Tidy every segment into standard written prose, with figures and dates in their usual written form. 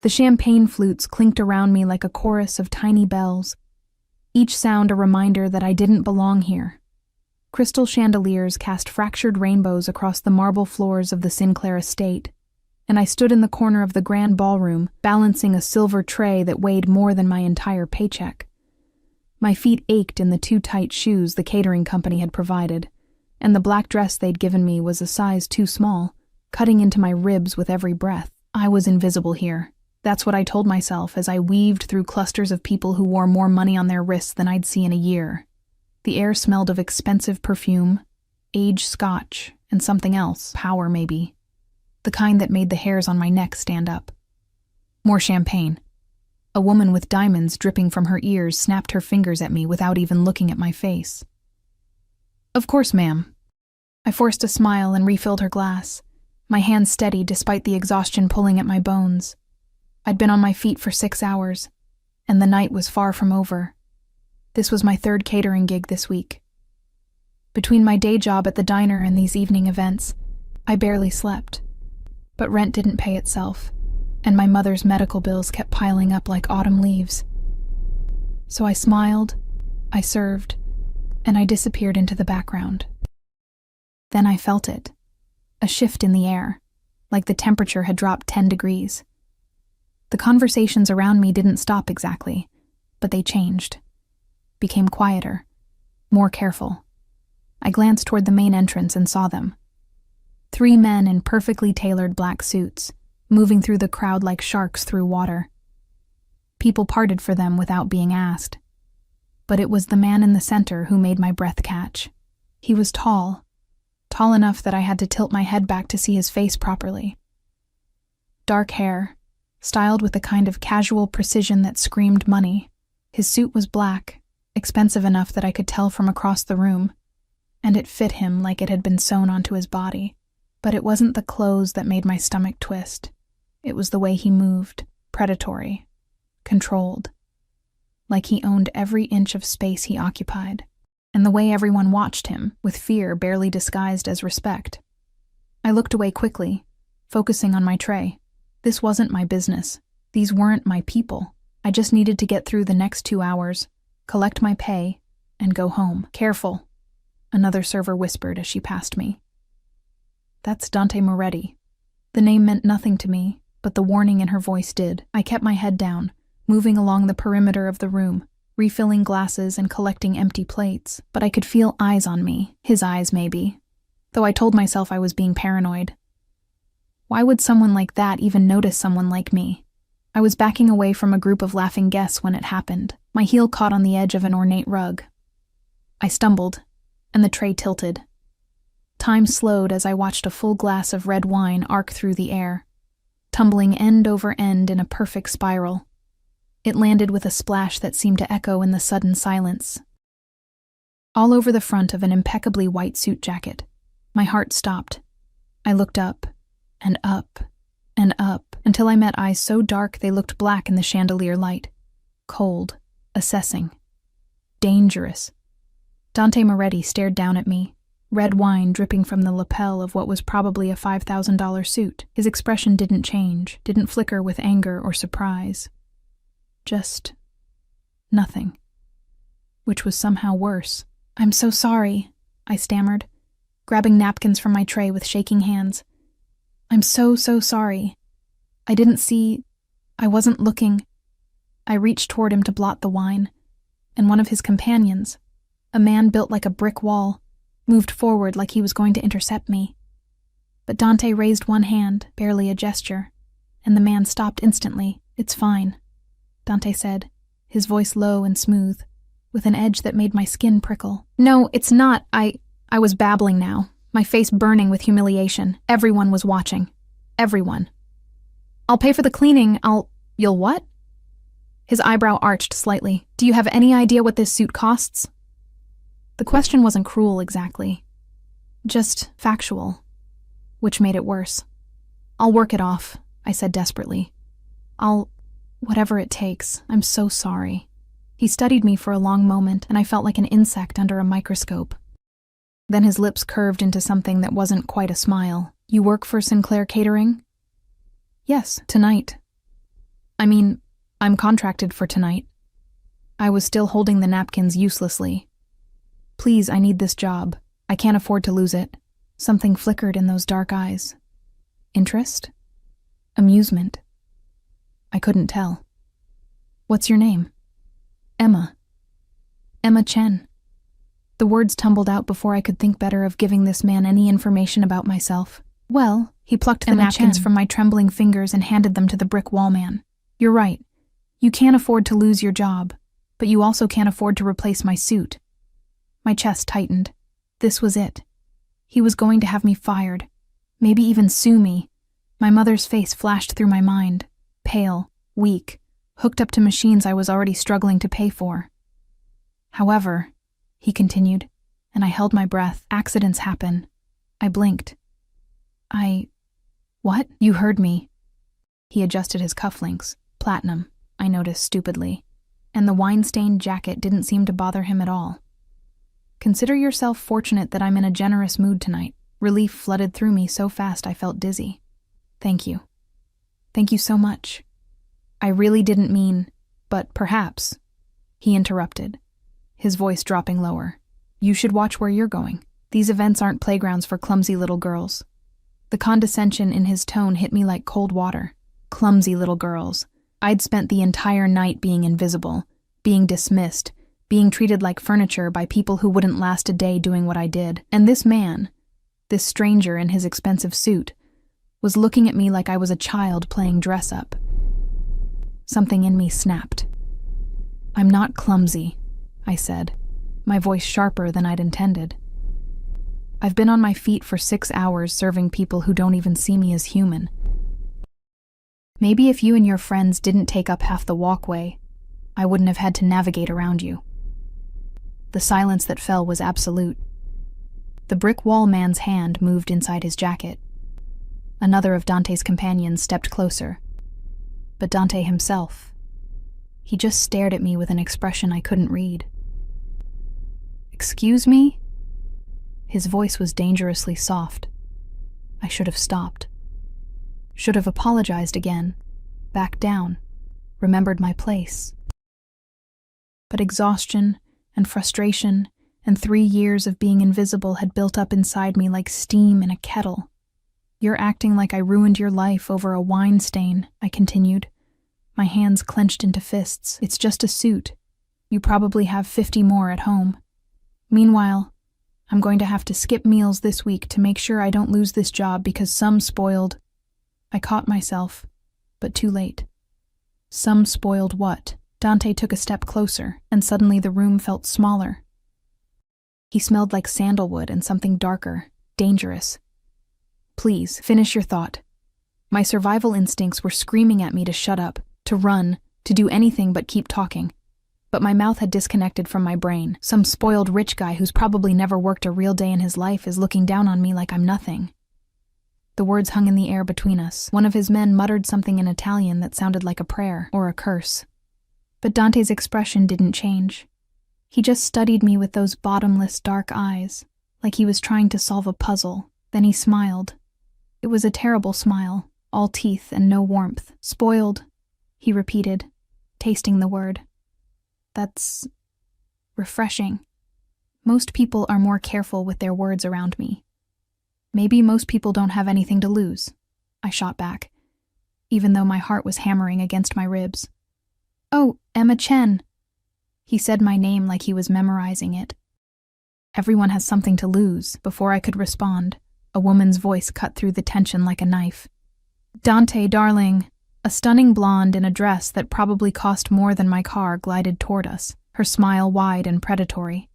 The champagne flutes clinked around me like a chorus of tiny bells, each sound a reminder that I didn't belong here. Crystal chandeliers cast fractured rainbows across the marble floors of the Sinclair estate, and I stood in the corner of the grand ballroom, balancing a silver tray that weighed more than my entire paycheck. My feet ached in the too tight shoes the catering company had provided, and the black dress they'd given me was a size too small, cutting into my ribs with every breath. I was invisible here. That's what I told myself as I weaved through clusters of people who wore more money on their wrists than I'd see in a year. The air smelled of expensive perfume, aged scotch, and something else, power maybe. The kind that made the hairs on my neck stand up. More champagne. A woman with diamonds dripping from her ears snapped her fingers at me without even looking at my face. "Of course, ma'am." I forced a smile and refilled her glass, my hand steady despite the exhaustion pulling at my bones. I'd been on my feet for 6 hours, and the night was far from over. This was my 3rd catering gig this week. Between my day job at the diner and these evening events, I barely slept. But rent didn't pay itself, and my mother's medical bills kept piling up like autumn leaves. So I smiled, I served, and I disappeared into the background. Then I felt it, a shift in the air, like the temperature had dropped 10 degrees. The conversations around me didn't stop exactly, but they changed, became quieter, more careful. I glanced toward the main entrance and saw them. 3 men in perfectly tailored black suits, moving through the crowd like sharks through water. People parted for them without being asked. But it was the man in the center who made my breath catch. He was tall enough that I had to tilt my head back to see his face properly. Dark hair, styled with a kind of casual precision that screamed money. His suit was black, expensive enough that I could tell from across the room, and it fit him like it had been sewn onto his body. But it wasn't the clothes that made my stomach twist. It was the way he moved, predatory, controlled, like he owned every inch of space he occupied, and the way everyone watched him, with fear barely disguised as respect. I looked away quickly, focusing on my tray. This wasn't my business. These weren't my people. I just needed to get through the next 2 hours, collect my pay, and go home. "Careful," another server whispered as she passed me. "That's Dante Moretti." The name meant nothing to me, but the warning in her voice did. I kept my head down, moving along the perimeter of the room, refilling glasses and collecting empty plates, but I could feel eyes on me, his eyes maybe, though I told myself I was being paranoid. Why would someone like that even notice someone like me? I was backing away from a group of laughing guests when it happened. My heel caught on the edge of an ornate rug. I stumbled, and the tray tilted. Time slowed as I watched a full glass of red wine arc through the air, tumbling end over end in a perfect spiral. It landed with a splash that seemed to echo in the sudden silence. All over the front of an impeccably white suit jacket. My heart stopped. I looked up, and up, and up, until I met eyes so dark they looked black in the chandelier light. Cold, assessing, dangerous. Dante Moretti stared down at me, red wine dripping from the lapel of what was probably a $5,000 suit. His expression didn't change, didn't flicker with anger or surprise. Just nothing. Which was somehow worse. "I'm so sorry," I stammered, grabbing napkins from my tray with shaking hands. "I'm so sorry. I didn't see. I wasn't looking." I reached toward him to blot the wine, and one of his companions, a man built like a brick wall, moved forward like he was going to intercept me. But Dante raised one hand, barely a gesture, and the man stopped instantly. "It's fine," Dante said, his voice low and smooth, with an edge that made my skin prickle. "No, it's not. I was babbling now, my face burning with humiliation. Everyone was watching. Everyone. "I'll pay for the cleaning. You'll what?" His eyebrow arched slightly. "Do you have any idea what this suit costs?" The question wasn't cruel exactly, just factual, which made it worse. "I'll work it off," I said desperately. Whatever it takes. I'm so sorry." He studied me for a long moment, and I felt like an insect under a microscope. Then his lips curved into something that wasn't quite a smile. "You work for Sinclair Catering?" "Yes, tonight." I mean, I'm contracted for tonight. I was still holding the napkins uselessly. Please, I need this job. I can't afford to lose it. Something flickered in those dark eyes. Interest? Amusement? I couldn't tell. What's your name? Emma. Emma Chen. The words tumbled out before I could think better of giving this man any information about myself. Well, he plucked the napkins from my trembling fingers and handed them to the brick wall man. You're right. You can't afford to lose your job, but you also can't afford to replace my suit. My chest tightened. This was it. He was going to have me fired, maybe even sue me. My mother's face flashed through my mind, pale, weak, hooked up to machines I was already struggling to pay for. However, he continued, and I held my breath. Accidents happen. I blinked. What? You heard me. He adjusted his cufflinks. Platinum, I noticed stupidly, and the wine-stained jacket didn't seem to bother him at all. Consider yourself fortunate that I'm in a generous mood tonight. Relief flooded through me so fast I felt dizzy. Thank you. Thank you so much. I really didn't mean, but perhaps. He interrupted, his voice dropping lower. You should watch where you're going. These events aren't playgrounds for clumsy little girls. The condescension in his tone hit me like cold water. Clumsy little girls. I'd spent the entire night being invisible, being dismissed, being treated like furniture by people who wouldn't last a day doing what I did. And this man, this stranger in his expensive suit, was looking at me like I was a child playing dress-up. Something in me snapped. I'm not clumsy, I said, my voice sharper than I'd intended. I've been on my feet for 6 hours serving people who don't even see me as human. Maybe if you and your friends didn't take up half the walkway, I wouldn't have had to navigate around you. The silence that fell was absolute. The brick wall man's hand moved inside his jacket. Another of Dante's companions stepped closer. But Dante himself, he just stared at me with an expression I couldn't read. Excuse me? His voice was dangerously soft. I should have stopped. Should have apologized again, backed down, remembered my place. But exhaustion and frustration and 3 years of being invisible had built up inside me like steam in a kettle. You're acting like I ruined your life over a wine stain, I continued, my hands clenched into fists. It's just a suit. You probably have 50 more at home. Meanwhile, I'm going to have to skip meals this week to make sure I don't lose this job because some spoiled... I caught myself, but too late. Some spoiled what? Dante took a step closer, and suddenly the room felt smaller. He smelled like sandalwood and something darker, dangerous. Please, finish your thought. My survival instincts were screaming at me to shut up, to run, to do anything but keep talking. But my mouth had disconnected from my brain. Some spoiled rich guy who's probably never worked a real day in his life is looking down on me like I'm nothing. The words hung in the air between us. One of his men muttered something in Italian that sounded like a prayer or a curse. But Dante's expression didn't change. He just studied me with those bottomless dark eyes, like he was trying to solve a puzzle. Then he smiled. It was a terrible smile, all teeth and no warmth. Spoiled, he repeated, tasting the word. That's refreshing. Most people are more careful with their words around me. Maybe most people don't have anything to lose, I shot back, even though my heart was hammering against my ribs. Oh, Emma Chen. He said my name like he was memorizing it. Everyone has something to lose. Before I could respond, a woman's voice cut through the tension like a knife. Dante, darling. A stunning blonde in a dress that probably cost more than my car glided toward us, her smile wide and predatory.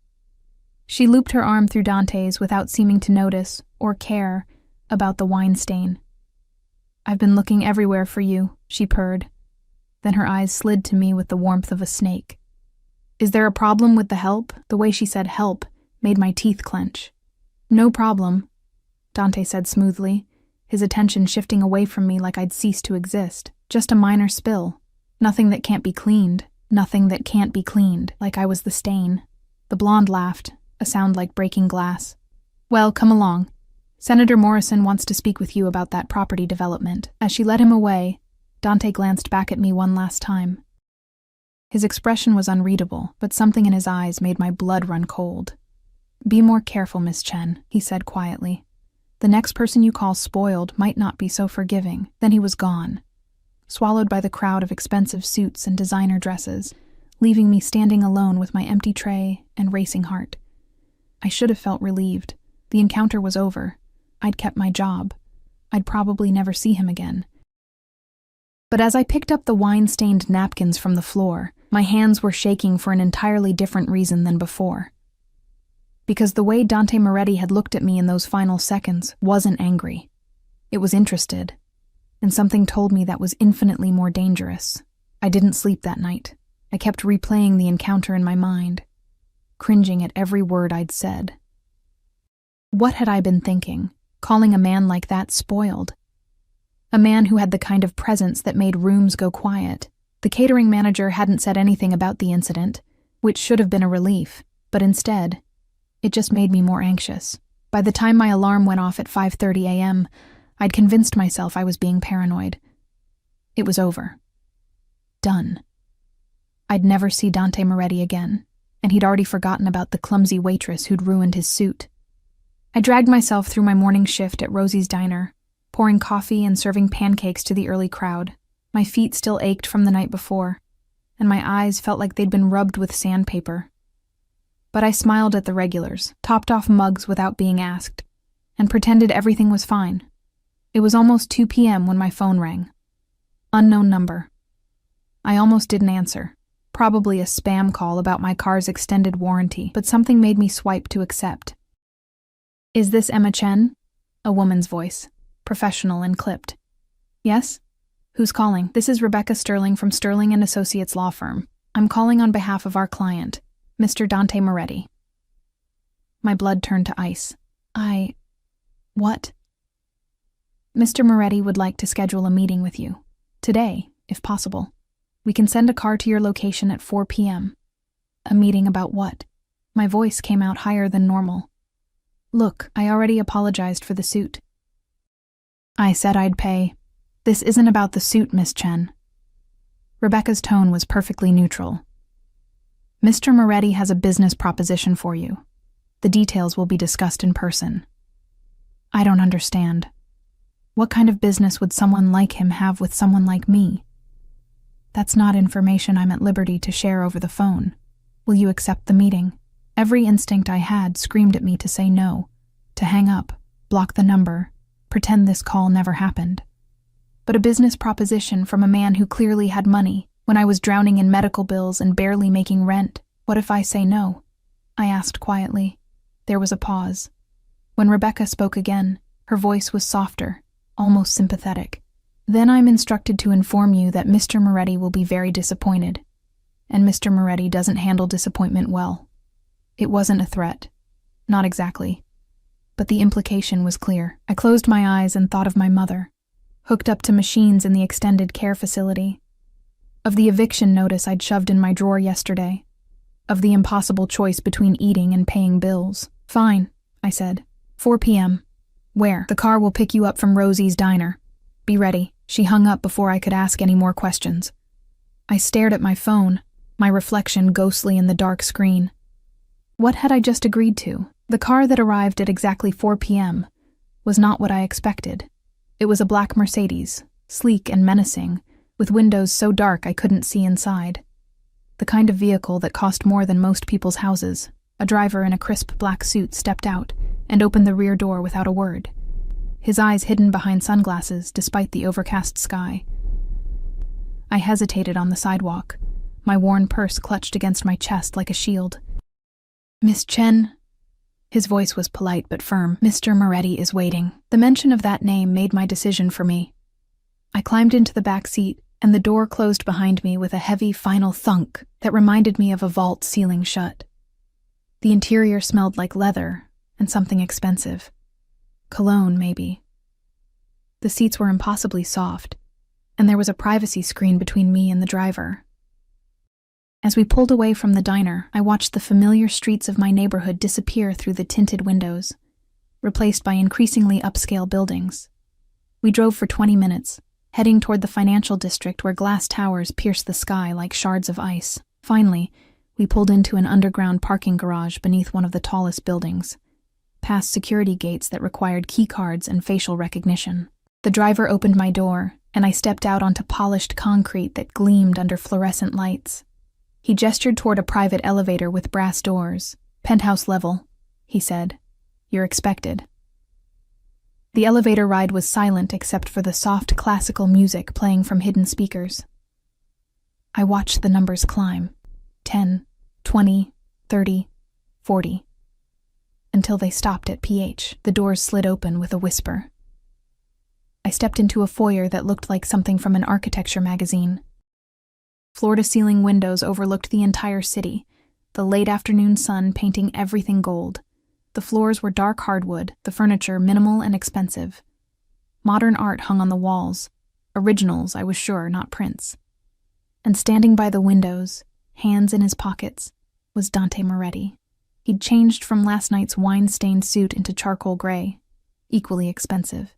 She looped her arm through Dante's without seeming to notice or care about the wine stain. I've been looking everywhere for you, she purred. Then her eyes slid to me with the warmth of a snake. Is there a problem with the help? The way she said help made my teeth clench. No problem, Dante said smoothly, his attention shifting away from me like I'd ceased to exist. Just a minor spill. Nothing that can't be cleaned. Nothing that can't be cleaned, like I was the stain. The blonde laughed, a sound like breaking glass. Well, come along. Senator Morrison wants to speak with you about that property development. As she led him away, Dante glanced back at me one last time. His expression was unreadable, but something in his eyes made my blood run cold. "Be more careful, Miss Chen," he said quietly. "The next person you call spoiled might not be so forgiving." Then he was gone, swallowed by the crowd of expensive suits and designer dresses, leaving me standing alone with my empty tray and racing heart. I should have felt relieved. The encounter was over. I'd kept my job. I'd probably never see him again. But as I picked up the wine-stained napkins from the floor, my hands were shaking for an entirely different reason than before. Because the way Dante Moretti had looked at me in those final seconds wasn't angry. It was interested, and something told me that was infinitely more dangerous. I didn't sleep that night. I kept replaying the encounter in my mind, cringing at every word I'd said. What had I been thinking, calling a man like that spoiled? A man who had the kind of presence that made rooms go quiet. The catering manager hadn't said anything about the incident, which should have been a relief, but instead, it just made me more anxious. By the time my alarm went off at 5:30 a.m., I'd convinced myself I was being paranoid. It was over. Done. I'd never see Dante Moretti again, and he'd already forgotten about the clumsy waitress who'd ruined his suit. I dragged myself through my morning shift at Rosie's Diner, pouring coffee and serving pancakes to the early crowd. My feet still ached from the night before, and my eyes felt like they'd been rubbed with sandpaper. But I smiled at the regulars, topped off mugs without being asked, and pretended everything was fine. It was almost 2 p.m. when my phone rang. Unknown number. I almost didn't answer. Probably a spam call about my car's extended warranty, but something made me swipe to accept. "Is this Emma Chen?" A woman's voice, professional and clipped. "Yes? Who's calling?" "This is Rebecca Sterling from Sterling & Associates Law Firm. I'm calling on behalf of our client, Mr. Dante Moretti." My blood turned to ice. What? "Mr. Moretti would like to schedule a meeting with you. Today, if possible. We can send a car to your location at 4 p.m. "A meeting about what?" My voice came out higher than normal. "Look, I already apologized for the suit. I said I'd pay. This isn't about the suit, Miss Chen." Rebecca's tone was perfectly neutral. "Mr. Moretti has a business proposition for you. The details will be discussed in person." "I don't understand. What kind of business would someone like him have with someone like me? That's not information I'm at liberty to share over the phone. Will you accept the meeting?" Every instinct I had screamed at me to say no, to hang up, block the number, pretend this call never happened. But a business proposition from a man who clearly had money, when I was drowning in medical bills and barely making rent. What if I say no? I asked quietly. There was a pause. When Rebecca spoke again, her voice was softer, almost sympathetic. "Then I'm instructed to inform you that Mr. Moretti will be very disappointed, and Mr. Moretti doesn't handle disappointment well." It wasn't a threat. Not exactly. But the implication was clear. I closed my eyes and thought of my mother, hooked up to machines in the extended care facility, of the eviction notice I'd shoved in my drawer yesterday, of the impossible choice between eating and paying bills. "Fine," I said. 4 p.m. "Where?" "The car will pick you up from Rosie's Diner. Be ready." She hung up before I could ask any more questions. I stared at my phone, my reflection ghostly in the dark screen. What had I just agreed to? The car that arrived at exactly 4 p.m. was not what I expected. It was a black Mercedes, sleek and menacing, with windows so dark I couldn't see inside. The kind of vehicle that cost more than most people's houses. A driver in a crisp black suit stepped out and opened the rear door without a word, his eyes hidden behind sunglasses despite the overcast sky. I hesitated on the sidewalk, my worn purse clutched against my chest like a shield. "Miss Chen?" His voice was polite but firm. "Mr. Moretti is waiting." The mention of that name made my decision for me. I climbed into the back seat, and the door closed behind me with a heavy final thunk that reminded me of a vault sealing shut. The interior smelled like leather and something expensive. Cologne, maybe. The seats were impossibly soft, and there was a privacy screen between me and the driver. As we pulled away from the diner, I watched the familiar streets of my neighborhood disappear through the tinted windows, replaced by increasingly upscale buildings. We drove for 20 minutes, heading toward the financial district where glass towers pierced the sky like shards of ice. Finally, we pulled into an underground parking garage beneath one of the tallest buildings, past security gates that required keycards and facial recognition. The driver opened my door, and I stepped out onto polished concrete that gleamed under fluorescent lights. He gestured toward a private elevator with brass doors. "Penthouse level," he said. "You're expected." The elevator ride was silent except for the soft classical music playing from hidden speakers. I watched the numbers climb, 10, 20, 30, 40, until they stopped at PH. The doors slid open with a whisper. I stepped into a foyer that looked like something from an architecture magazine. Floor-to-ceiling windows overlooked the entire city, the late afternoon sun painting everything gold. The floors were dark hardwood, the furniture minimal and expensive. Modern art hung on the walls, originals, I was sure, not prints. And standing by the windows, hands in his pockets, was Dante Moretti. He'd changed from last night's wine-stained suit into charcoal gray, equally expensive.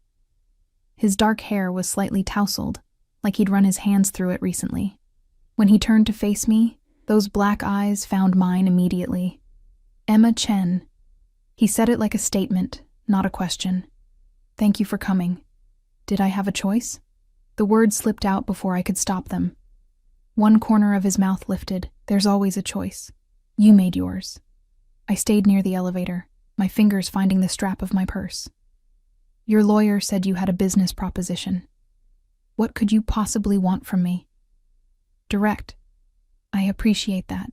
His dark hair was slightly tousled, like he'd run his hands through it recently. When he turned to face me, those black eyes found mine immediately. "Emma Chen." He said it like a statement, not a question. "Thank you for coming. Did I have a choice?" The words slipped out before I could stop them. One corner of his mouth lifted. "There's always a choice. You made yours." I stayed near the elevator, my fingers finding the strap of my purse. "Your lawyer said you had a business proposition. What could you possibly want from me?" "Direct. I appreciate that."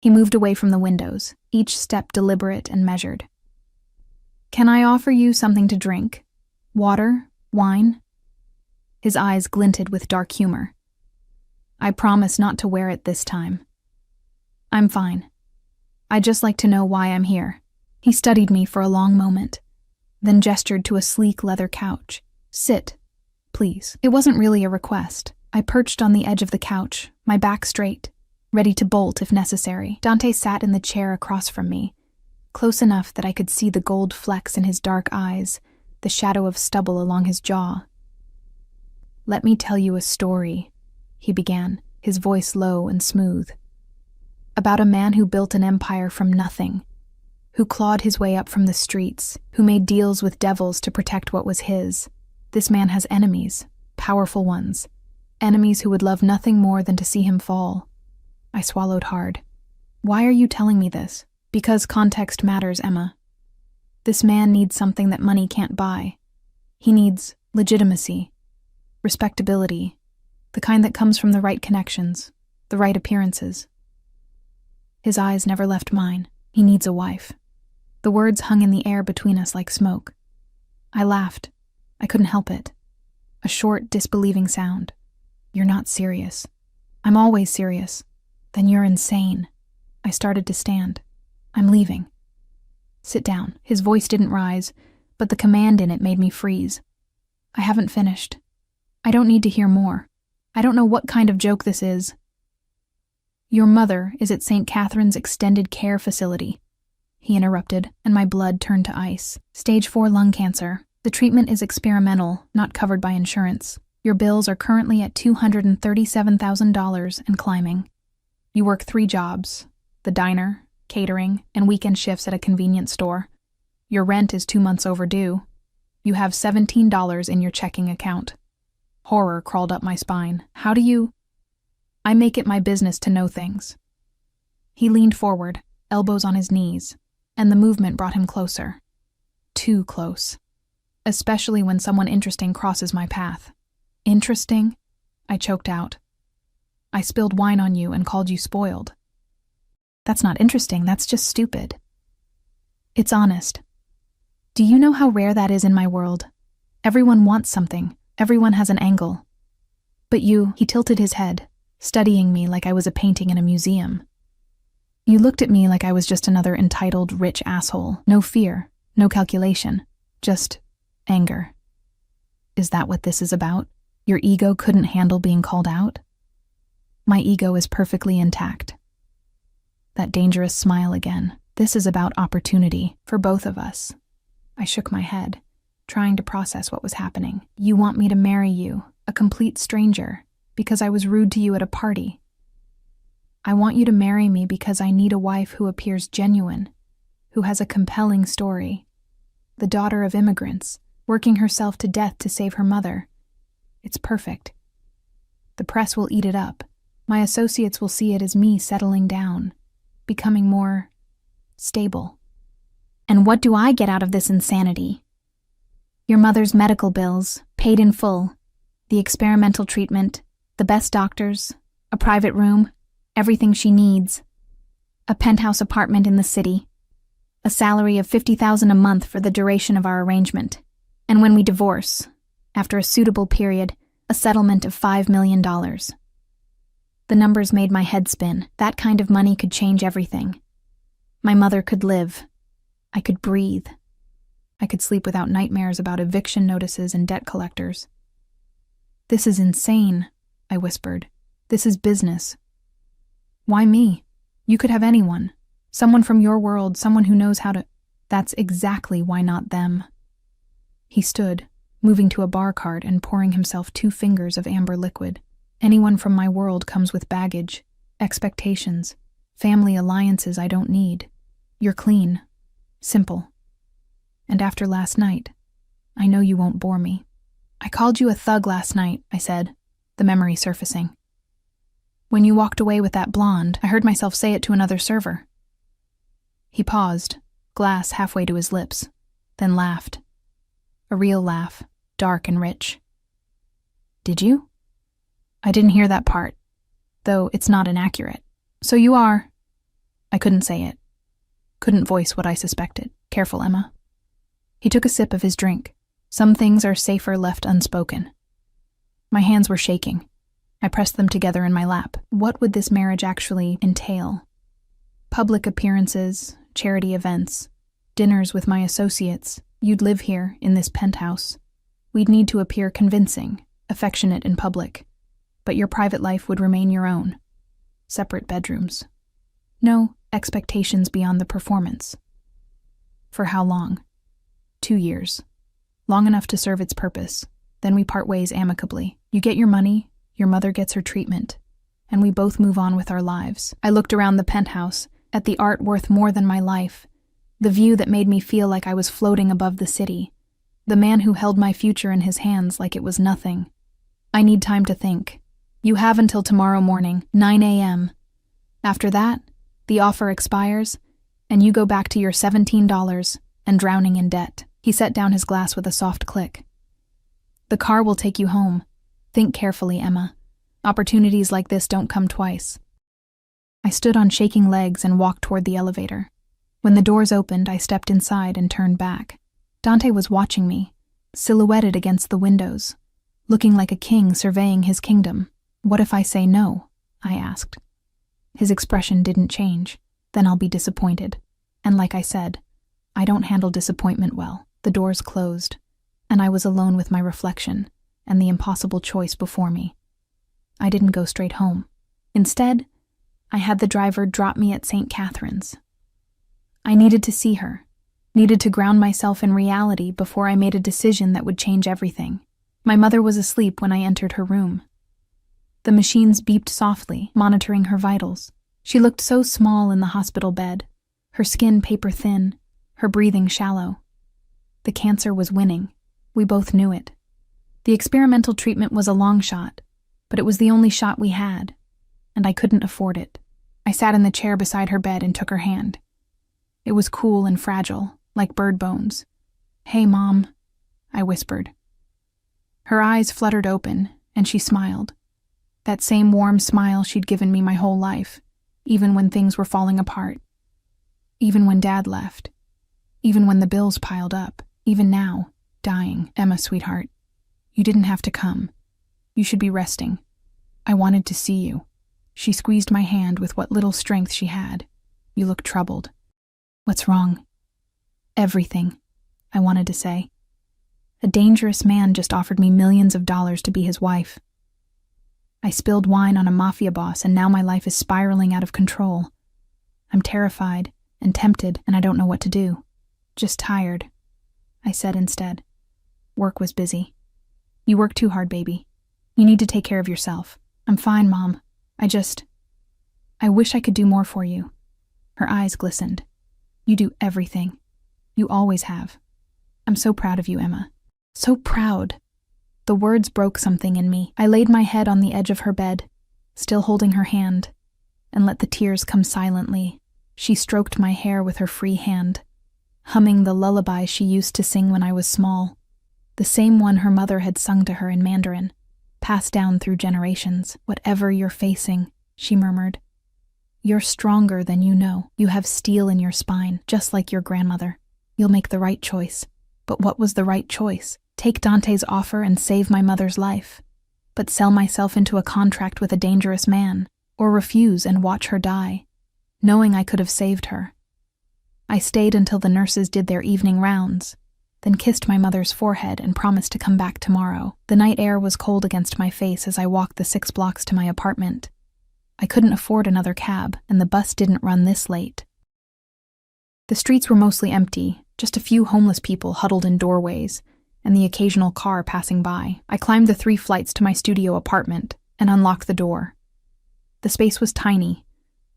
He moved away from the windows, each step deliberate and measured. "Can I offer you something to drink? Water? Wine?" His eyes glinted with dark humor. "I promise not to wear it this time." "I'm fine. I'd just like to know why I'm here." He studied me for a long moment, then gestured to a sleek leather couch. "Sit, please." It wasn't really a request. I perched on the edge of the couch, my back straight, ready to bolt if necessary. Dante sat in the chair across from me, close enough that I could see the gold flecks in his dark eyes, the shadow of stubble along his jaw. "Let me tell you a story," he began, his voice low and smooth. "About a man who built an empire from nothing, who clawed his way up from the streets, who made deals with devils to protect what was his. This man has enemies, powerful ones, enemies who would love nothing more than to see him fall." I swallowed hard. "Why are you telling me this?" "Because context matters, Emma. This man needs something that money can't buy. He needs legitimacy, respectability, the kind that comes from the right connections, the right appearances." His eyes never left mine. "He needs a wife." The words hung in the air between us like smoke. I laughed. I couldn't help it. A short, disbelieving sound. "You're not serious." "I'm always serious." "Then you're insane." I started to stand. "I'm leaving." "Sit down." His voice didn't rise, but the command in it made me freeze. "I haven't finished. I don't need to hear more. I don't know what kind of joke this is." "Your mother is at St. Catherine's Extended Care Facility," he interrupted, and my blood turned to ice. "Stage 4 lung cancer. The treatment is experimental, not covered by insurance. Your bills are currently at $237,000 and climbing. You work 3 jobs, the diner, catering, and weekend shifts at a convenience store. Your rent is 2 months overdue. You have $17 in your checking account." Horror crawled up my spine. "How do you—" "I make it my business to know things." He leaned forward, elbows on his knees, and the movement brought him closer. Too close. Especially when someone interesting crosses my path. "Interesting?" I choked out. "I spilled wine on you and called you spoiled." "That's not interesting, that's just stupid." "It's honest. Do you know how rare that is in my world? Everyone wants something, everyone has an angle. But you—" He tilted his head, studying me like I was a painting in a museum. "You looked at me like I was just another entitled, rich asshole. No fear, no calculation, just anger. Is that what this is about? Your ego couldn't handle being called out?" "My ego is perfectly intact." That dangerous smile again. "This is about opportunity, for both of us." I shook my head, trying to process what was happening. "You want me to marry you, a complete stranger, because I was rude to you at a party. I want you to marry me because I need a wife who appears genuine, who has a compelling story. The daughter of immigrants, working herself to death to save her mother. It's perfect. The press will eat it up. My associates will see it as me settling down, becoming more stable. And what do I get out of this insanity? Your mother's medical bills, paid in full, the experimental treatment, the best doctors, a private room, everything she needs, a penthouse apartment in the city, a salary of $50,000 a month for the duration of our arrangement, and when we divorce, after a suitable period, a settlement of $5 million. The numbers made my head spin. That kind of money could change everything. My mother could live. I could breathe. I could sleep without nightmares about eviction notices and debt collectors. "This is insane," I whispered. "This is business." "Why me? You could have anyone. Someone from your world, someone who knows how to—" "That's exactly why not them." He stood, moving to a bar cart and pouring himself 2 fingers of amber liquid. "Anyone from my world comes with baggage, expectations, family alliances I don't need. You're clean. Simple. And after last night, I know you won't bore me." "I called you a thug last night," I said, the memory surfacing. "When you walked away with that blonde, I heard myself say it to another server." He paused, glass halfway to his lips, then laughed. A real laugh, dark and rich. "Did you?" "I didn't hear that part, though it's not inaccurate." "So you are—" I couldn't say it. Couldn't voice what I suspected. "Careful, Emma." He took a sip of his drink. Some things are safer left unspoken. My hands were shaking. I pressed them together in my lap. What would this marriage actually entail? Public appearances, charity events, dinners with my associates. You'd live here, in this penthouse. We'd need to appear convincing, affectionate in public. But your private life would remain your own. Separate bedrooms. No expectations beyond the performance. For how long? 2 years. Long enough to serve its purpose. Then we part ways amicably. You get your money, your mother gets her treatment, and we both move on with our lives. I looked around the penthouse, at the art worth more than my life, the view that made me feel like I was floating above the city, the man who held my future in his hands like it was nothing. "I need time to think. You have until tomorrow morning, 9 a.m. After that, the offer expires, and you go back to your $17 and drowning in debt." He set down his glass with a soft click. "The car will take you home. Think carefully, Emma. Opportunities like this don't come twice." I stood on shaking legs and walked toward the elevator. When the doors opened, I stepped inside and turned back. Dante was watching me, silhouetted against the windows, looking like a king surveying his kingdom. "What if I say no?" I asked. His expression didn't change. "Then I'll be disappointed." And like I said, I don't handle disappointment well. The doors closed, and I was alone with my reflection and the impossible choice before me. I didn't go straight home. Instead, I had the driver drop me at St. Catherine's. I needed to see her, needed to ground myself in reality before I made a decision that would change everything. My mother was asleep when I entered her room. The machines beeped softly, monitoring her vitals. She looked so small in the hospital bed, her skin paper thin, her breathing shallow. The cancer was winning. We both knew it. The experimental treatment was a long shot, but it was the only shot we had, and I couldn't afford it. I sat in the chair beside her bed and took her hand. It was cool and fragile, like bird bones. "Hey, Mom," I whispered. Her eyes fluttered open, and she smiled. That same warm smile she'd given me my whole life, even when things were falling apart. Even when Dad left. Even when the bills piled up. Even now, dying. "Emma, sweetheart, you didn't have to come. You should be resting. I wanted to see you." She squeezed my hand with what little strength she had. "You look troubled." "What's wrong?" "Everything," I wanted to say. A dangerous man just offered me millions of dollars to be his wife. I spilled wine on a mafia boss, and now my life is spiraling out of control. I'm terrified and tempted, and I don't know what to do. "Just tired," I said instead. Work was busy. "You work too hard, baby. You need to take care of yourself. I'm fine, Mom. I wish I could do more for you. Her eyes glistened. You do everything. You always have. I'm so proud of you, Emma. So proud. The words broke something in me. I laid my head on the edge of her bed, still holding her hand, and let the tears come silently. She stroked my hair with her free hand, humming the lullaby she used to sing when I was small, the same one her mother had sung to her in Mandarin, passed down through generations. Whatever you're facing, she murmured, you're stronger than you know. You have steel in your spine, just like your grandmother. You'll make the right choice. But what was the right choice? Take Dante's offer and save my mother's life, but sell myself into a contract with a dangerous man, or refuse and watch her die, knowing I could have saved her. I stayed until the nurses did their evening rounds, then kissed my mother's forehead and promised to come back tomorrow. The night air was cold against my face as I walked the 6 blocks to my apartment. I couldn't afford another cab, and the bus didn't run this late. The streets were mostly empty, just a few homeless people huddled in doorways, and the occasional car passing by. I climbed the 3 flights to my studio apartment and unlocked the door. The space was tiny,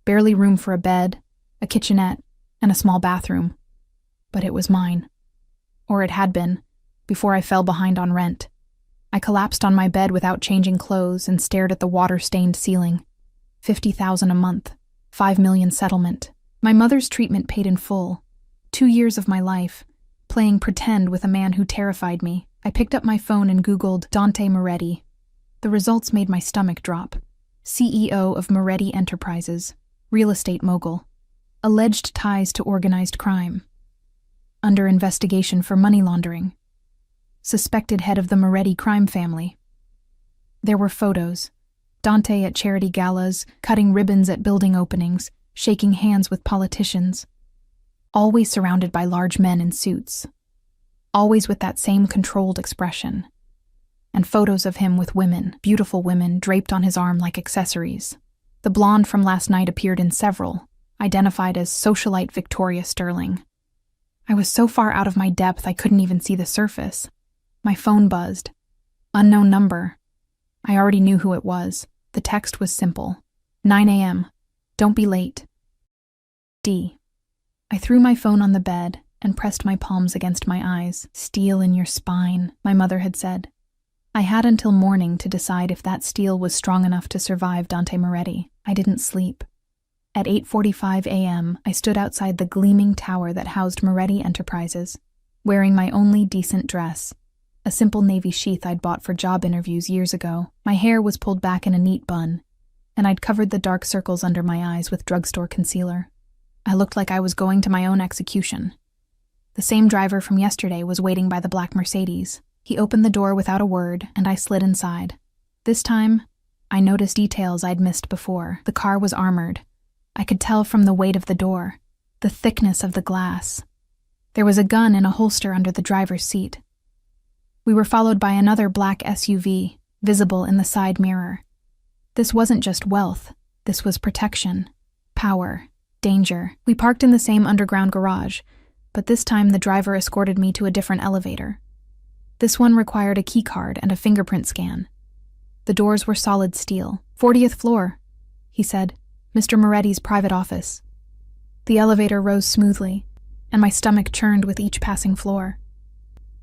barely room for a bed, a kitchenette, and a small bathroom. But it was mine. Or it had been, before I fell behind on rent. I collapsed on my bed without changing clothes and stared at the water-stained ceiling. $50,000 a month, $5 million settlement. My mother's treatment paid in full. 2 years of my life, playing pretend with a man who terrified me. I picked up my phone and Googled Dante Moretti. The results made my stomach drop. CEO of Moretti Enterprises, real estate mogul. Alleged ties to organized crime. Under investigation for money laundering. Suspected head of the Moretti crime family. There were photos. Dante at charity galas, cutting ribbons at building openings, shaking hands with politicians. Always surrounded by large men in suits. Always with that same controlled expression. And photos of him with women, beautiful women, draped on his arm like accessories. The blonde from last night appeared in several, identified as socialite Victoria Sterling. I was so far out of my depth I couldn't even see the surface. My phone buzzed. Unknown number. I already knew who it was. The text was simple. 9 a.m. Don't be late. D. I threw my phone on the bed and pressed my palms against my eyes. Steel in your spine, my mother had said. I had until morning to decide if that steel was strong enough to survive Dante Moretti. I didn't sleep. At 8:45 a.m., I stood outside the gleaming tower that housed Moretti Enterprises, wearing my only decent dress, a simple navy sheath I'd bought for job interviews years ago. My hair was pulled back in a neat bun, and I'd covered the dark circles under my eyes with drugstore concealer. I looked like I was going to my own execution. The same driver from yesterday was waiting by the black Mercedes. He opened the door without a word, and I slid inside. This time, I noticed details I'd missed before. The car was armored. I could tell from the weight of the door, the thickness of the glass. There was a gun in a holster under the driver's seat. We were followed by another black SUV, visible in the side mirror. This wasn't just wealth. This was protection, power, danger. We parked in the same underground garage, but this time the driver escorted me to a different elevator. This one required a key card and a fingerprint scan. The doors were solid steel. 40th floor, he said. Mr. Moretti's private office. The elevator rose smoothly, and my stomach churned with each passing floor.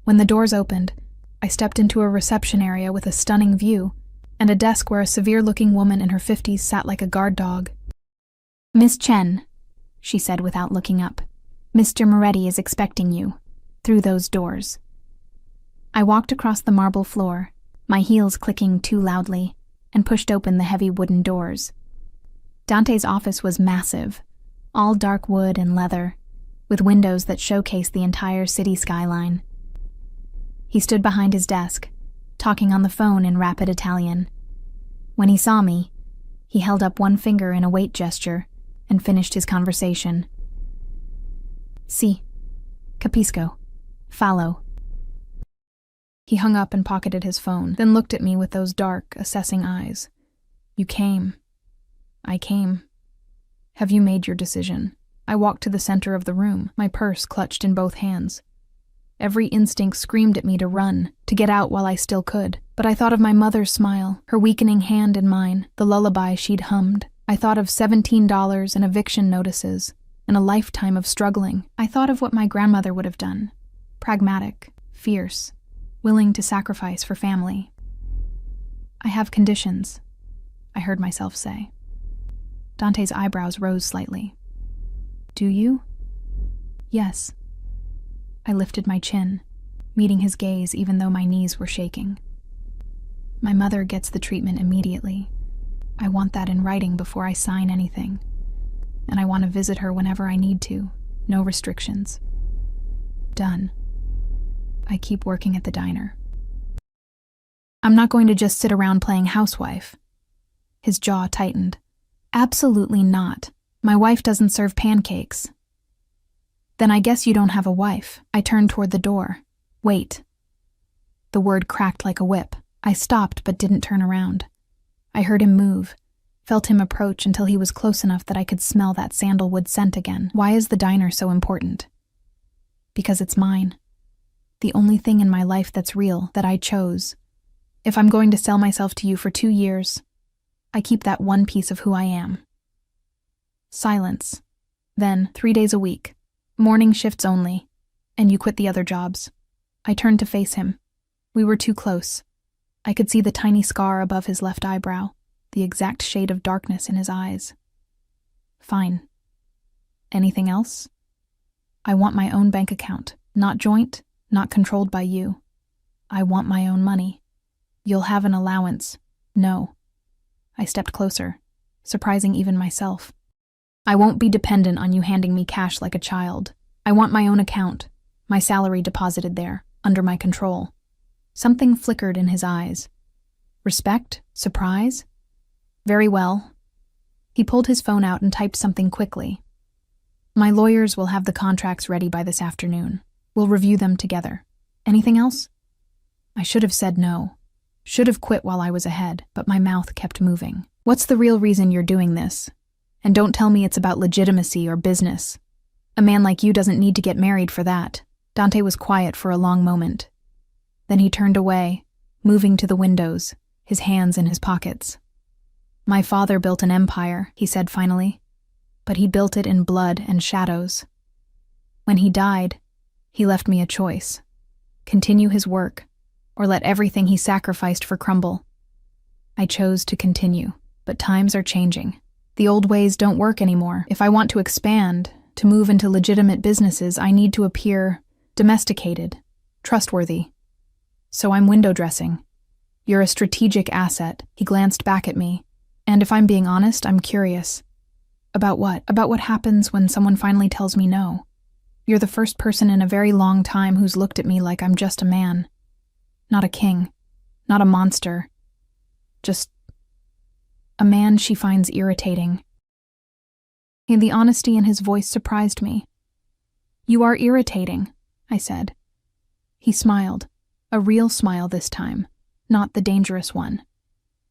When the doors opened, I stepped into a reception area with a stunning view, and a desk where a severe-looking woman in her 50s sat like a guard dog. Miss Chen, she said without looking up. Mr. Moretti is expecting you, through those doors. I walked across the marble floor, my heels clicking too loudly, and pushed open the heavy wooden doors. Dante's office was massive, all dark wood and leather, with windows that showcased the entire city skyline. He stood behind his desk, talking on the phone in rapid Italian. When he saw me, he held up one finger in a wait gesture and finished his conversation. Si, capisco, fallo. He hung up and pocketed his phone, then looked at me with those dark, assessing eyes. You came. I came. Have you made your decision? I walked to the center of the room, my purse clutched in both hands. Every instinct screamed at me to run, to get out while I still could. But I thought of my mother's smile, her weakening hand in mine, the lullaby she'd hummed. I thought of $17 in eviction notices, and a lifetime of struggling. I thought of what my grandmother would have done. Pragmatic, fierce, willing to sacrifice for family. I have conditions, I heard myself say. Dante's eyebrows rose slightly. Do you? Yes. I lifted my chin, meeting his gaze even though my knees were shaking. My mother gets the treatment immediately. I want that in writing before I sign anything. And I want to visit her whenever I need to. No restrictions. Done. I keep working at the diner. I'm not going to just sit around playing housewife. His jaw tightened. Absolutely not. My wife doesn't serve pancakes. Then I guess you don't have a wife. I turned toward the door. Wait. The word cracked like a whip. I stopped but didn't turn around. I heard him move, felt him approach until he was close enough that I could smell that sandalwood scent again. Why is the diner so important? Because it's mine. The only thing in my life that's real, that I chose. If I'm going to sell myself to you for 2 years, I keep that one piece of who I am. Silence. Then, 3 days a week. Morning shifts only. And you quit the other jobs. I turned to face him. We were too close. I could see the tiny scar above his left eyebrow, the exact shade of darkness in his eyes. Fine. Anything else? I want my own bank account. Not joint, not controlled by you. I want my own money. You'll have an allowance. No. I stepped closer, surprising even myself. I won't be dependent on you handing me cash like a child. I want my own account, my salary deposited there, under my control. Something flickered in his eyes. Respect? Surprise? Very well. He pulled his phone out and typed something quickly. My lawyers will have the contracts ready by this afternoon. We'll review them together. Anything else? I should have said no. Should have quit while I was ahead, but my mouth kept moving. What's the real reason you're doing this? And don't tell me it's about legitimacy or business. A man like you doesn't need to get married for that. Dante was quiet for a long moment. Then he turned away, moving to the windows, his hands in his pockets. My father built an empire, he said finally, but he built it in blood and shadows. When he died, he left me a choice. Continue his work, or let everything he sacrificed for crumble. I chose to continue, but times are changing. The old ways don't work anymore. If I want to expand, to move into legitimate businesses, I need to appear domesticated, trustworthy. So I'm window dressing. You're a strategic asset. He glanced back at me. And if I'm being honest, I'm curious. About what? About what happens when someone finally tells me no. You're the first person in a very long time who's looked at me like I'm just a man. Not a king. Not a monster. Just a man she finds irritating. And the honesty in his voice surprised me. You are irritating, I said. He smiled. A real smile this time, not the dangerous one.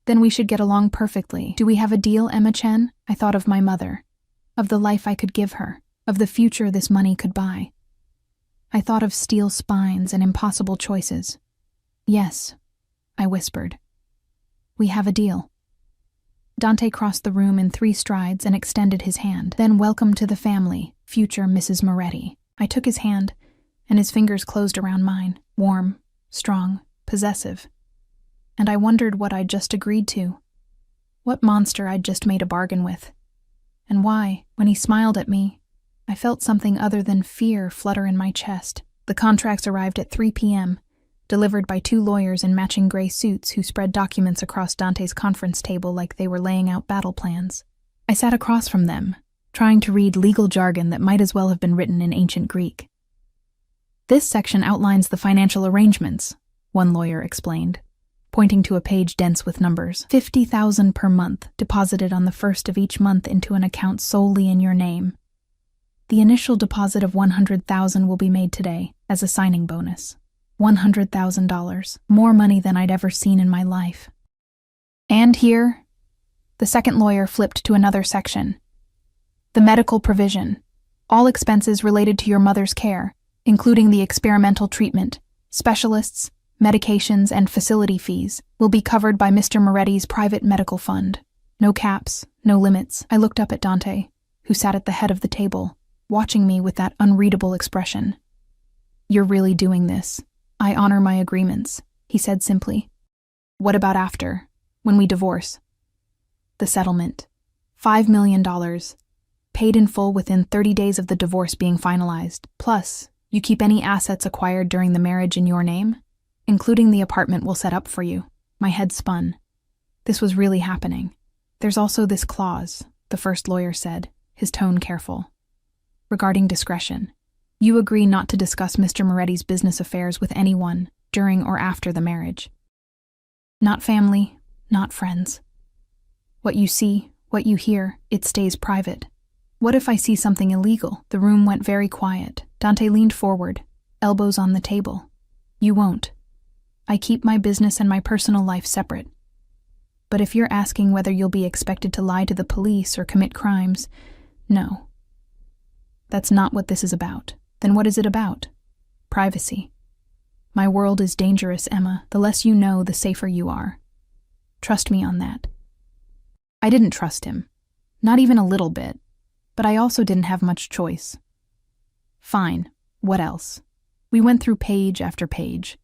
Then we should get along perfectly. Do we have a deal, Emma Chen? I thought of my mother, of the life I could give her, of the future this money could buy. I thought of steel spines and impossible choices. Yes, I whispered. We have a deal. Dante crossed the room in 3 strides and extended his hand. Then welcome to the family, future Mrs. Moretti. I took his hand, and his fingers closed around mine, warm, strong, possessive. And I wondered what I'd just agreed to. What monster I'd just made a bargain with. And why, when he smiled at me, I felt something other than fear flutter in my chest. The contracts arrived at 3 p.m., delivered by 2 lawyers in matching gray suits who spread documents across Dante's conference table like they were laying out battle plans. I sat across from them, trying to read legal jargon that might as well have been written in ancient Greek. This section outlines the financial arrangements, one lawyer explained, pointing to a page dense with numbers. $50,000 per month, deposited on the first of each month into an account solely in your name. The initial deposit of $100,000 will be made today, as a signing bonus. $100,000, more money than I'd ever seen in my life. And here, the second lawyer flipped to another section. The medical provision. All expenses related to your mother's care, including the experimental treatment, specialists, medications, and facility fees, will be covered by Mr. Moretti's private medical fund. No caps, no limits. I looked up at Dante, who sat at the head of the table, watching me with that unreadable expression. "You're really doing this. I honor my agreements," he said simply. "What about after, when we divorce?" "The settlement. $5 million. Paid in full within 30 days of the divorce being finalized. Plus, you keep any assets acquired during the marriage in your name, including the apartment we'll set up for you." My head spun. This was really happening. "There's also this clause," the first lawyer said, his tone careful. "Regarding discretion. You agree not to discuss Mr. Moretti's business affairs with anyone during or after the marriage. Not family, not friends. What you see, what you hear, it stays private. What if I see something illegal?" The room went very quiet. Dante leaned forward, elbows on the table. "You won't. I keep my business and my personal life separate. But if you're asking whether you'll be expected to lie to the police or commit crimes, no. That's not what this is about. Then what is it about? Privacy. My world is dangerous, Emma. The less you know, the safer you are. Trust me on that." I didn't trust him. Not even a little bit. But I also didn't have much choice. Fine. What else? We went through page after page.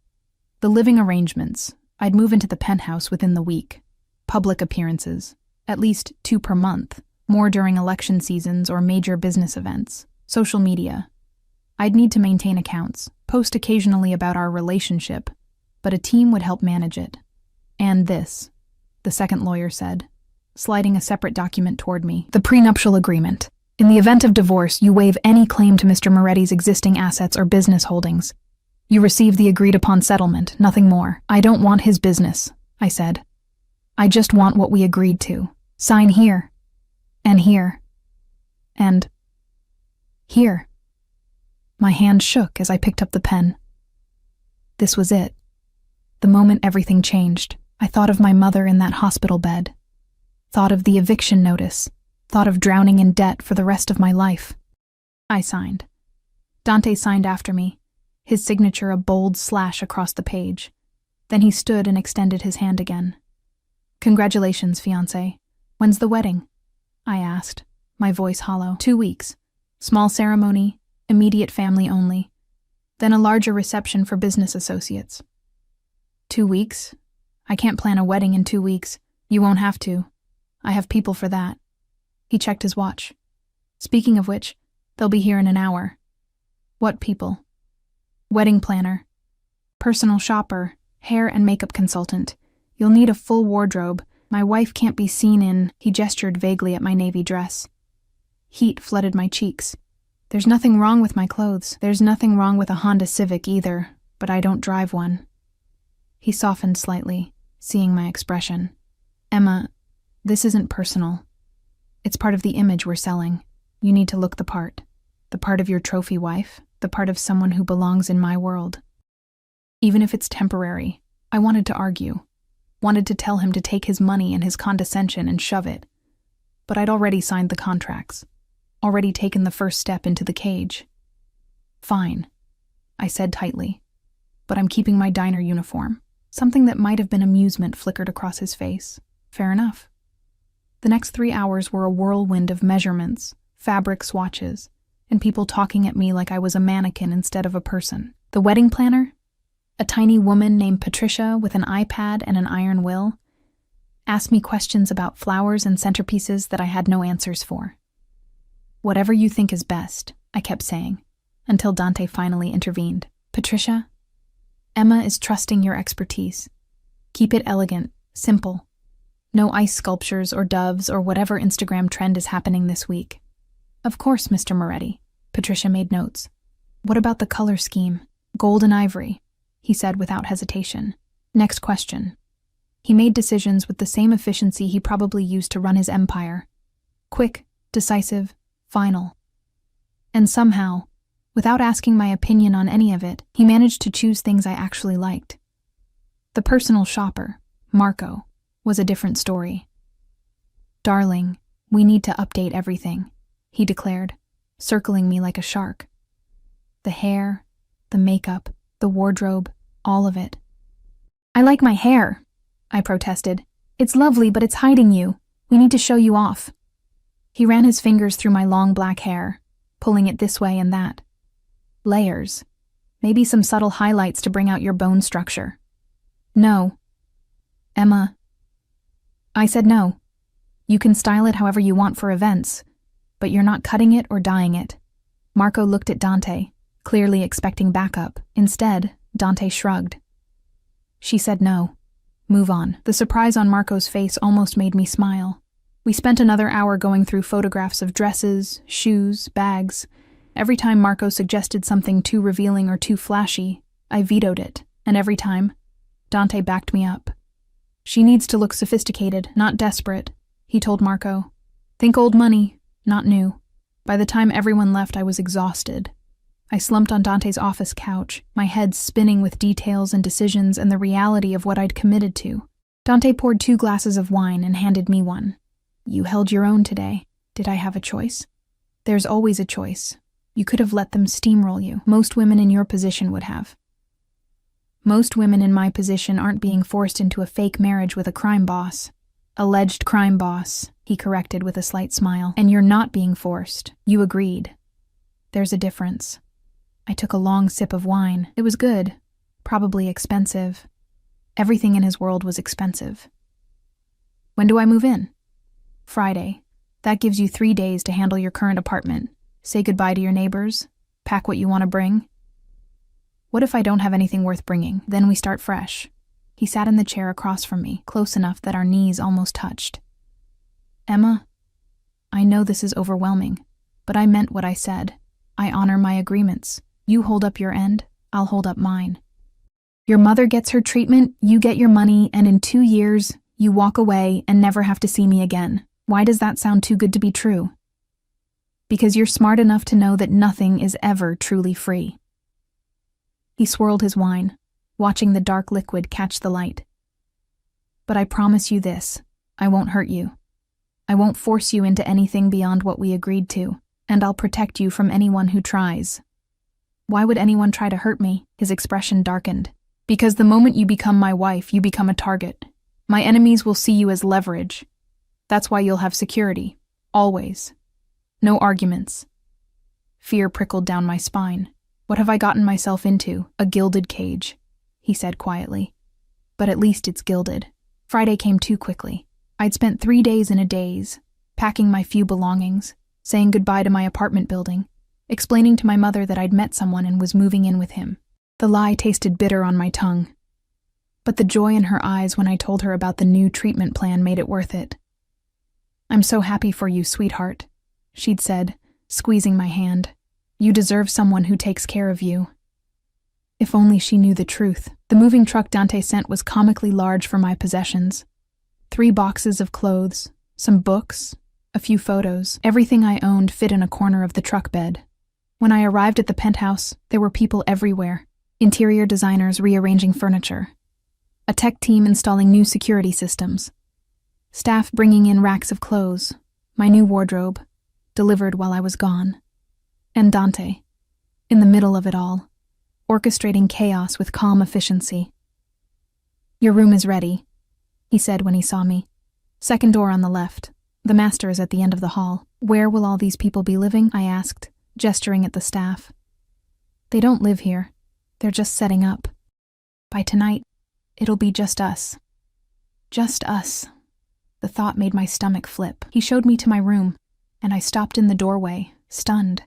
The living arrangements. I'd move into the penthouse within the week. Public appearances. At least 2 per month. More during election seasons or major business events. Social media. I'd need to maintain accounts, post occasionally about our relationship, but a team would help manage it. "And this," the second lawyer said, sliding a separate document toward me. "The prenuptial agreement. In the event of divorce, you waive any claim to Mr. Moretti's existing assets or business holdings. You receive the agreed-upon settlement, nothing more." "I don't want his business," I said. "I just want what we agreed to. Sign here. And here. And here." My hand shook as I picked up the pen. This was it. The moment everything changed, I thought of my mother in that hospital bed. Thought of the eviction notice. Thought of drowning in debt for the rest of my life. I signed. Dante signed after me, his signature a bold slash across the page. Then he stood and extended his hand again. "Congratulations, fiancé. When's the wedding?" I asked, my voice hollow. 2 weeks. Small ceremony, immediate family only. Then a larger reception for business associates. 2 weeks? I can't plan a wedding in 2 weeks. You won't have to. I have people for that. He checked his watch. "Speaking of which, they'll be here in an hour." "What people?" "Wedding planner, personal shopper, hair and makeup consultant. You'll need a full wardrobe. My wife can't be seen in—" He gestured vaguely at my navy dress. Heat flooded my cheeks. "There's nothing wrong with my clothes. There's nothing wrong with a Honda Civic either, but I don't drive one." He softened slightly, seeing my expression. "Emma, this isn't personal. It's part of the image we're selling. You need to look the part of your trophy wife, the part of someone who belongs in my world. Even if it's temporary." I wanted to argue, wanted to tell him to take his money and his condescension and shove it. But I'd already signed the contracts, already taken the first step into the cage. "Fine," I said tightly, "but I'm keeping my diner uniform." Something that might have been amusement flickered across his face. Fair enough. The next 3 hours were a whirlwind of measurements, fabric swatches, and people talking at me like I was a mannequin instead of a person. The wedding planner, a tiny woman named Patricia with an iPad and an iron will, asked me questions about flowers and centerpieces that I had no answers for. "Whatever you think is best," I kept saying, until Dante finally intervened. "Patricia, Emma is trusting your expertise. Keep it elegant, simple. No ice sculptures or doves or whatever Instagram trend is happening this week." "Of course, Mr. Moretti." Patricia made notes. "What about the color scheme? Gold and ivory," he said without hesitation. "Next question." He made decisions with the same efficiency he probably used to run his empire. Quick, decisive, final. And somehow, without asking my opinion on any of it, he managed to choose things I actually liked. The personal shopper, Marco, was a different story. "Darling, we need to update everything," he declared, circling me like a shark. The hair, the makeup, the wardrobe, all of it. I like my hair, I protested. It's lovely, but it's hiding you. We need to show you off. He ran his fingers through my long black hair, pulling it this way and that. Layers. Maybe some subtle highlights to bring out your bone structure. No. Emma. I said no. You can style it however you want for events, but you're not cutting it or dyeing it. Marco looked at Dante, clearly expecting backup. Instead, Dante shrugged. She said no. Move on. The surprise on Marco's face almost made me smile. We spent another hour going through photographs of dresses, shoes, bags. Every time Marco suggested something too revealing or too flashy, I vetoed it, and every time, Dante backed me up. She needs to look sophisticated, not desperate, he told Marco. Think old money, not new. By the time everyone left, I was exhausted. I slumped on Dante's office couch, my head spinning with details and decisions and the reality of what I'd committed to. Dante poured 2 glasses of wine and handed me one. You held your own today. Did I have a choice? There's always a choice. You could have let them steamroll you. Most women in your position would have. Most women in my position aren't being forced into a fake marriage with a crime boss. Alleged crime boss, he corrected with a slight smile. And you're not being forced. You agreed. There's a difference. I took a long sip of wine. It was good. Probably expensive. Everything in his world was expensive. When do I move in? Friday. That gives you 3 days to handle your current apartment. Say goodbye to your neighbors. Pack what you want to bring. What if I don't have anything worth bringing? Then we start fresh. He sat in the chair across from me, close enough that our knees almost touched. Emma, I know this is overwhelming, but I meant what I said. I honor my agreements. You hold up your end, I'll hold up mine. Your mother gets her treatment, you get your money, and in 2 years, you walk away and never have to see me again. Why does that sound too good to be true? Because you're smart enough to know that nothing is ever truly free. He swirled his wine, watching the dark liquid catch the light. But I promise you this, I won't hurt you. I won't force you into anything beyond what we agreed to, and I'll protect you from anyone who tries. Why would anyone try to hurt me? His expression darkened. Because the moment you become my wife, you become a target. My enemies will see you as leverage. That's why you'll have security. Always. No arguments. Fear prickled down my spine. What have I gotten myself into? A gilded cage, he said quietly. But at least it's gilded. Friday came too quickly. I'd spent 3 days in a daze, packing my few belongings, saying goodbye to my apartment building, explaining to my mother that I'd met someone and was moving in with him. The lie tasted bitter on my tongue. But the joy in her eyes when I told her about the new treatment plan made it worth it. I'm so happy for you, sweetheart, she'd said, squeezing my hand. You deserve someone who takes care of you. If only she knew the truth. The moving truck Dante sent was comically large for my possessions. 3 boxes of clothes, some books, a few photos. Everything I owned fit in a corner of the truck bed. When I arrived at the penthouse, there were people everywhere. Interior designers rearranging furniture. A tech team installing new security systems. Staff bringing in racks of clothes. My new wardrobe, delivered while I was gone. And Dante, in the middle of it all, orchestrating chaos with calm efficiency. Your room is ready, he said when he saw me. Second door on the left. The master is at the end of the hall. Where will all these people be living? I asked, gesturing at the staff. They don't live here. They're just setting up. By tonight, it'll be just us. Just us. The thought made my stomach flip. He showed me to my room, and I stopped in the doorway, stunned.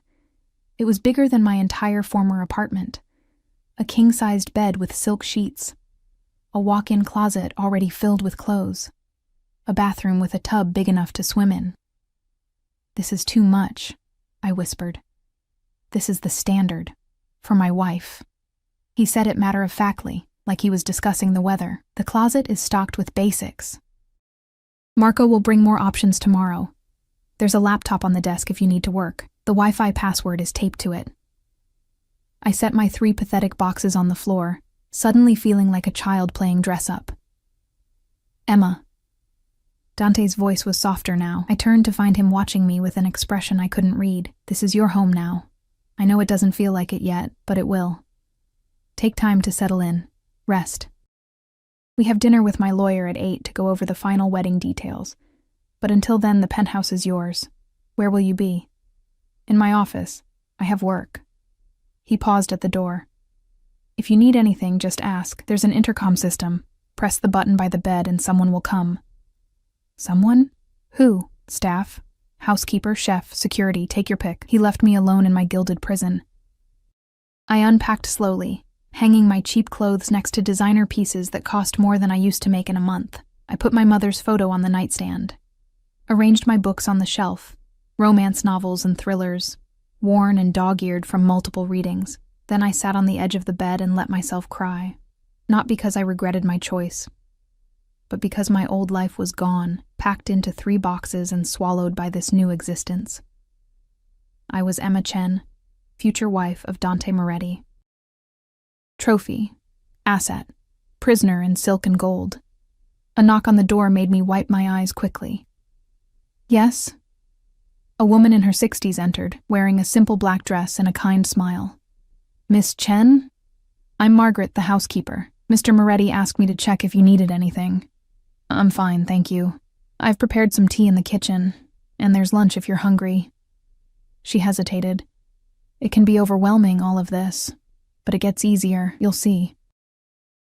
It was bigger than my entire former apartment. A king-sized bed with silk sheets. A walk-in closet already filled with clothes. A bathroom with a tub big enough to swim in. This is too much, I whispered. This is the standard. For my wife. He said it matter-of-factly, like he was discussing the weather. The closet is stocked with basics. Marco will bring more options tomorrow. There's a laptop on the desk if you need to work. The Wi-Fi password is taped to it. I set my 3 pathetic boxes on the floor, suddenly feeling like a child playing dress-up. Emma. Dante's voice was softer now. I turned to find him watching me with an expression I couldn't read. This is your home now. I know it doesn't feel like it yet, but it will. Take time to settle in. Rest. We have dinner with my lawyer at 8 to go over the final wedding details. But until then, the penthouse is yours. Where will you be? In my office. I have work. He paused at the door. If you need anything, just ask. There's an intercom system. Press the button by the bed and someone will come. Someone? Who? Staff? Housekeeper, chef, security, take your pick. He left me alone in my gilded prison. I unpacked slowly, hanging my cheap clothes next to designer pieces that cost more than I used to make in a month. I put my mother's photo on the nightstand. Arranged my books on the shelf, romance novels and thrillers, worn and dog-eared from multiple readings. Then I sat on the edge of the bed and let myself cry. Not because I regretted my choice, but because my old life was gone, packed into 3 boxes and swallowed by this new existence. I was Emma Chen, future wife of Dante Moretti. Trophy, asset, prisoner in silk and gold. A knock on the door made me wipe my eyes quickly. Yes? A woman in her 60s entered, wearing a simple black dress and a kind smile. Miss Chen? I'm Margaret, the housekeeper. Mr. Moretti asked me to check if you needed anything. I'm fine, thank you. I've prepared some tea in the kitchen, and there's lunch if you're hungry. She hesitated. It can be overwhelming, all of this, but it gets easier, you'll see.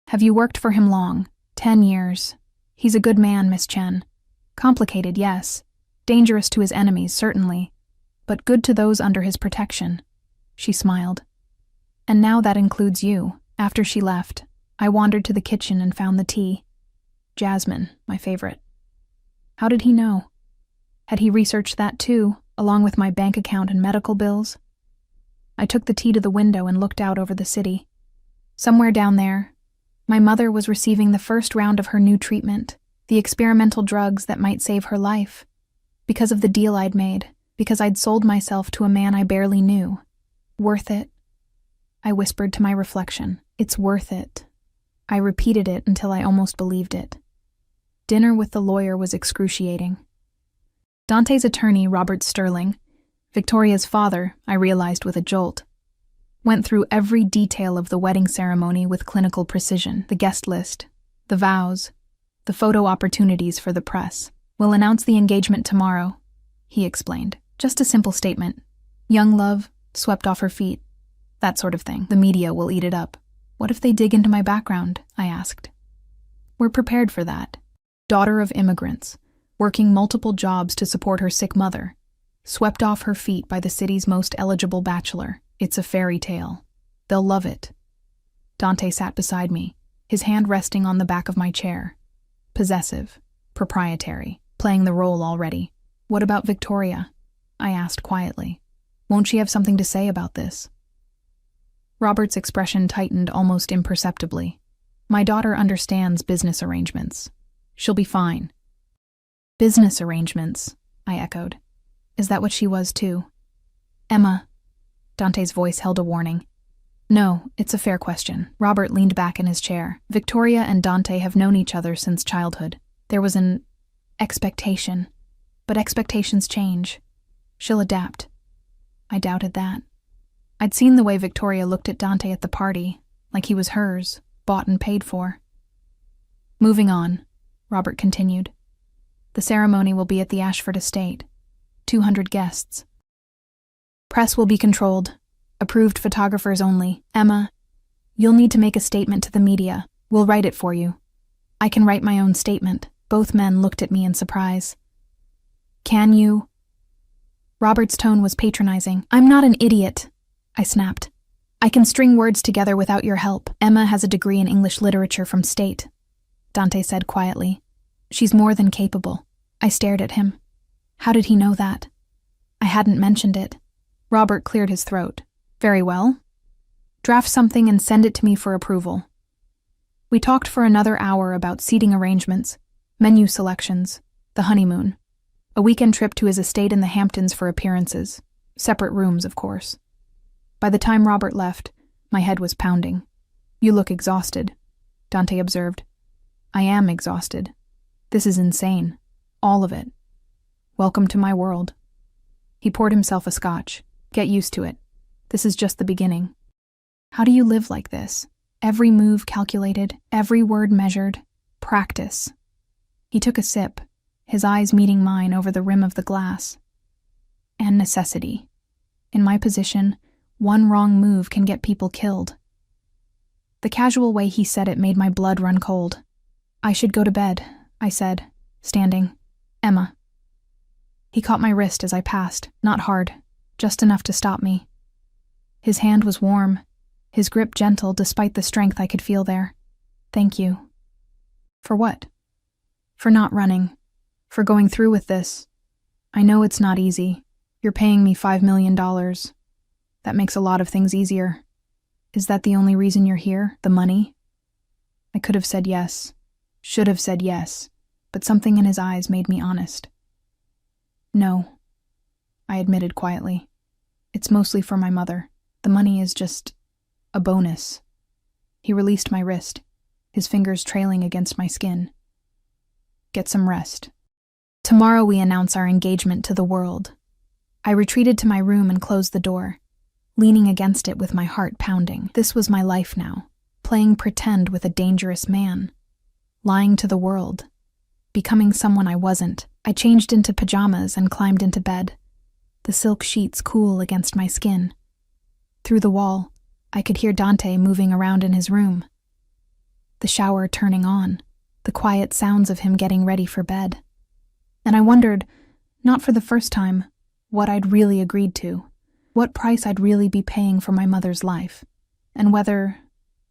Have you worked for him long? 10 years. He's a good man, Miss Chen. Complicated, yes. Dangerous to his enemies, certainly, but good to those under his protection. She smiled. And now that includes you. After she left, I wandered to the kitchen and found the tea. Jasmine, my favorite. How did he know? Had he researched that too, along with my bank account and medical bills? I took the tea to the window and looked out over the city. Somewhere down there, my mother was receiving the first round of her new treatment, the experimental drugs that might save her life. Because of the deal I'd made, because I'd sold myself to a man I barely knew. Worth it. I whispered to my reflection, it's worth it. I repeated it until I almost believed it. Dinner with the lawyer was excruciating. Dante's attorney, Robert Sterling, Victoria's father, I realized with a jolt, went through every detail of the wedding ceremony with clinical precision, the guest list, the vows, the photo opportunities for the press. We'll announce the engagement tomorrow, he explained. Just a simple statement. Young love, swept off her feet. That sort of thing. The media will eat it up. What if they dig into my background? I asked. We're prepared for that. Daughter of immigrants, working multiple jobs to support her sick mother, swept off her feet by the city's most eligible bachelor. It's a fairy tale. They'll love it. Dante sat beside me, his hand resting on the back of my chair. Possessive, proprietary, playing the role already. What about Victoria? I asked quietly. Won't she have something to say about this? Robert's expression tightened almost imperceptibly. My daughter understands business arrangements. She'll be fine. Business arrangements, I echoed. Is that what she was too? Emma. Dante's voice held a warning. No, it's a fair question. Robert leaned back in his chair. Victoria and Dante have known each other since childhood. There was an expectation. But expectations change. She'll adapt. I doubted that. I'd seen the way Victoria looked at Dante at the party, like he was hers, bought and paid for. Moving on, Robert continued. The ceremony will be at the Ashford estate. 200 guests. Press will be controlled. Approved photographers only. Emma, you'll need to make a statement to the media. We'll write it for you. I can write my own statement. Both men looked at me in surprise. Can you? Robert's tone was patronizing. I'm not an idiot, I snapped. I can string words together without your help. Emma has a degree in English literature from State, Dante said quietly. She's more than capable. I stared at him. How did he know that? I hadn't mentioned it. Robert cleared his throat. Very well. Draft something and send it to me for approval. We talked for another hour about seating arrangements, menu selections, the honeymoon, a weekend trip to his estate in the Hamptons for appearances, separate rooms, of course. By the time Robert left, my head was pounding. You look exhausted, Dante observed. I am exhausted. This is insane. All of it. Welcome to my world. He poured himself a scotch. Get used to it. This is just the beginning. How do you live like this? Every move calculated, every word measured. Practice. He took a sip, his eyes meeting mine over the rim of the glass. And necessity. In my position, one wrong move can get people killed. The casual way he said it made my blood run cold. I should go to bed, I said, standing. Emma. He caught my wrist as I passed, not hard, just enough to stop me. His hand was warm, his grip gentle despite the strength I could feel there. Thank you. For what? For not running. For going through with this. I know it's not easy. You're paying me $5 million. That makes a lot of things easier. Is that the only reason you're here? The money? I could have said yes. Should have said yes. But something in his eyes made me honest. No, I admitted quietly. It's mostly for my mother. The money is just a bonus. He released my wrist, his fingers trailing against my skin. Get some rest. Tomorrow we announce our engagement to the world. I retreated to my room and closed the door, leaning against it with my heart pounding. This was my life now, playing pretend with a dangerous man, lying to the world, becoming someone I wasn't. I changed into pajamas and climbed into bed, the silk sheets cool against my skin. Through the wall, I could hear Dante moving around in his room. The shower turning on, the quiet sounds of him getting ready for bed. And I wondered, not for the first time, what I'd really agreed to, what price I'd really be paying for my mother's life, and whether,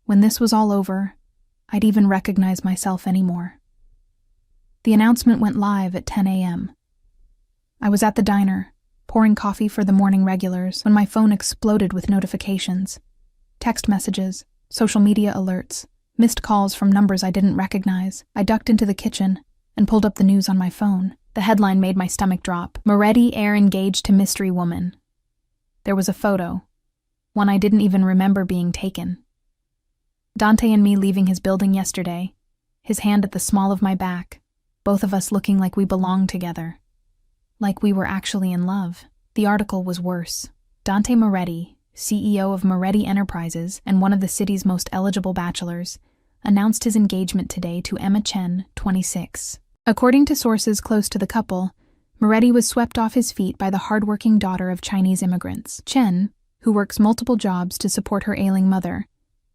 when this was all over, I'd even recognize myself anymore. The announcement went live at 10 a.m. I was at the diner, pouring coffee for the morning regulars, when my phone exploded with notifications. Text messages, social media alerts, missed calls from numbers I didn't recognize. I ducked into the kitchen and pulled up the news on my phone. The headline made my stomach drop. Moretti heir engaged to mystery woman. There was a photo, one I didn't even remember being taken. Dante and me leaving his building yesterday, his hand at the small of my back, both of us looking like we belonged together. Like we were actually in love. The article was worse. Dante Moretti, CEO of Moretti Enterprises and one of the city's most eligible bachelors, announced his engagement today to Emma Chen, 26. According to sources close to the couple, Moretti was swept off his feet by the hardworking daughter of Chinese immigrants. Chen, who works multiple jobs to support her ailing mother,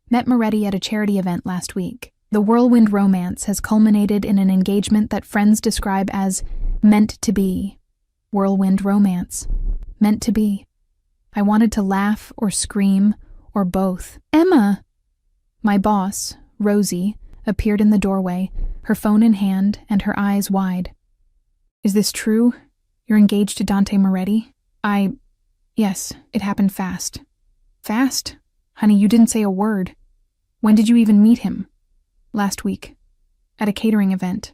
met Moretti at a charity event last week. The whirlwind romance has culminated in an engagement that friends describe as meant to be. Whirlwind romance. Meant to be. I wanted to laugh or scream or both. Emma! My boss, Rosie, appeared in the doorway, her phone in hand and her eyes wide. Is this true? You're engaged to Dante Moretti? Yes, it happened fast. Fast? Honey, you didn't say a word. When did you even meet him? Last week. At a catering event.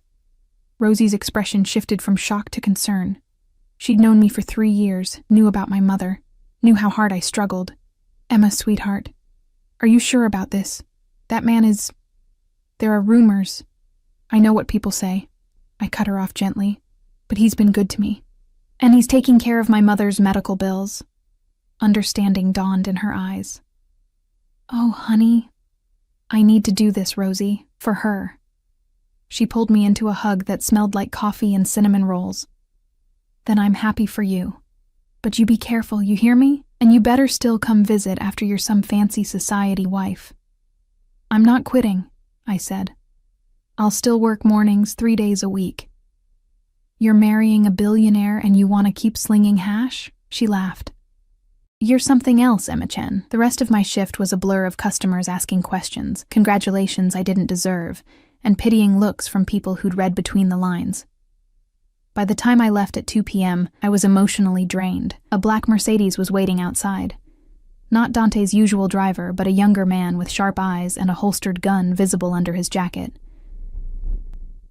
Rosie's expression shifted from shock to concern. She'd known me for 3 years, knew about my mother, knew how hard I struggled. Emma, sweetheart, are you sure about this? That man is... There are rumors. I know what people say. I cut her off gently. But he's been good to me. And he's taking care of my mother's medical bills. Understanding dawned in her eyes. Oh, honey. I need to do this, Rosie, for her. She pulled me into a hug that smelled like coffee and cinnamon rolls. Then I'm happy for you. But you be careful, you hear me? And you better still come visit after you're some fancy society wife. I'm not quitting, I said. I'll still work mornings 3 days a week. You're marrying a billionaire and you want to keep slinging hash? She laughed. You're something else, Emma Chen. The rest of my shift was a blur of customers asking questions, congratulations I didn't deserve, and pitying looks from people who'd read between the lines. By the time I left at 2 p.m., I was emotionally drained. A black Mercedes was waiting outside. Not Dante's usual driver, but a younger man with sharp eyes and a holstered gun visible under his jacket.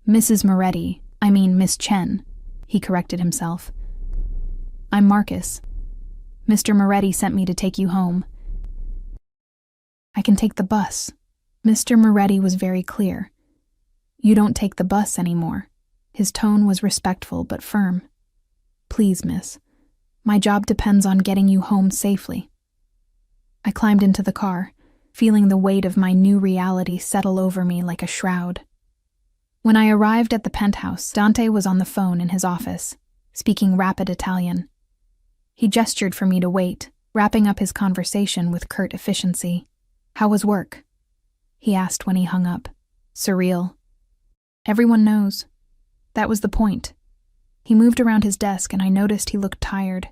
Mrs. Moretti, I mean Miss Chen, he corrected himself. I'm Marcus. Mr. Moretti sent me to take you home. I can take the bus. Mr. Moretti was very clear. You don't take the bus anymore. His tone was respectful but firm. Please, miss. My job depends on getting you home safely. I climbed into the car. feeling the weight of my new reality settle over me like a shroud. When I arrived at the penthouse, Dante was on the phone in his office, speaking rapid Italian. He gestured for me to wait, wrapping up his conversation with curt efficiency. "How was work?" he asked when he hung up. "Surreal." "Everyone knows." That was the point. He moved around his desk and I noticed he looked tired.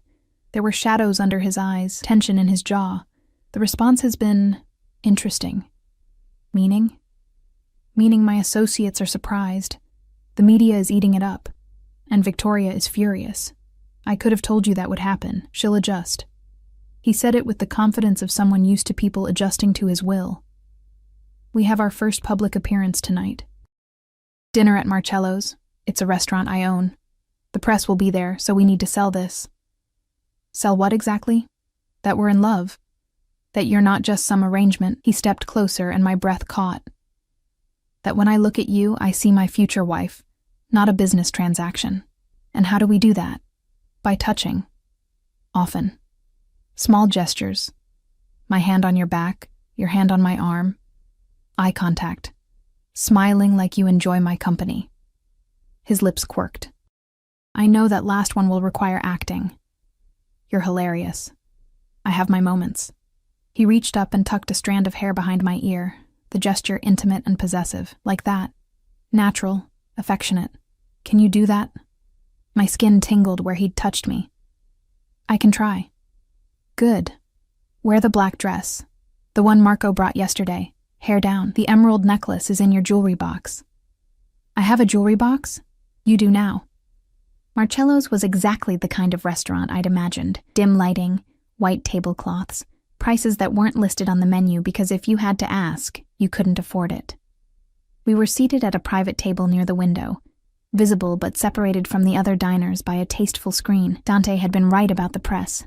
There were shadows under his eyes, tension in his jaw. The response has been interesting. Meaning? Meaning my associates are surprised. The media is eating it up. And Victoria is furious. "I could have told you that would happen. She'll adjust." He said it with the confidence of someone used to people adjusting to his will. "We have our first public appearance tonight. Dinner at Marcello's. It's a restaurant I own. The press will be there, so we need to sell this." "Sell what exactly?" "That we're in love. That you're not just some arrangement." He stepped closer and my breath caught. "That when I look at you, I see my future wife, not a business transaction." "And how do we do that?" "By touching. Often. Small gestures. My hand on your back, your hand on my arm. Eye contact. Smiling like you enjoy my company." His lips quirked. "I know that last one will require acting. You're hilarious. I have my moments." He reached up and tucked a strand of hair behind my ear, the gesture intimate and possessive, like that. Natural, affectionate. "Can you do that?" My skin tingled where he'd touched me. "I can try." "Good. Wear the black dress. The one Marco brought yesterday. Hair down. The emerald necklace is in your jewelry box." "I have a jewelry box?" "You do now." Marcello's was exactly the kind of restaurant I'd imagined. Dim lighting, white tablecloths, prices that weren't listed on the menu because if you had to ask, you couldn't afford it. We were seated at a private table near the window, visible but separated from the other diners by a tasteful screen. Dante had been right about the press.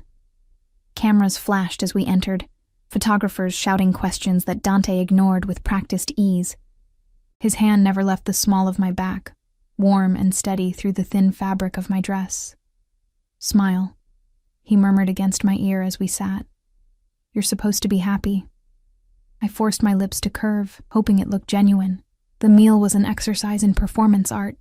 Cameras flashed as we entered, photographers shouting questions that Dante ignored with practiced ease. His hand never left the small of my back, warm and steady through the thin fabric of my dress. "Smile," he murmured against my ear as we sat. "You're supposed to be happy." I forced my lips to curve, hoping it looked genuine. The meal was an exercise in performance art.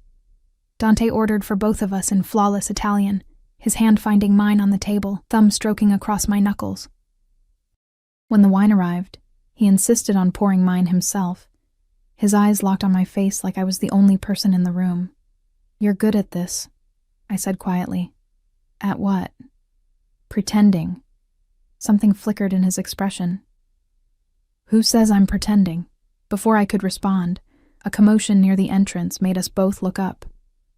Dante ordered for both of us in flawless Italian, his hand finding mine on the table, thumb stroking across my knuckles. When the wine arrived, he insisted on pouring mine himself. His eyes locked on my face like I was the only person in the room. "You're good at this," I said quietly. "At what?" "Pretending." Something flickered in his expression. "Who says I'm pretending?" Before I could respond, a commotion near the entrance made us both look up.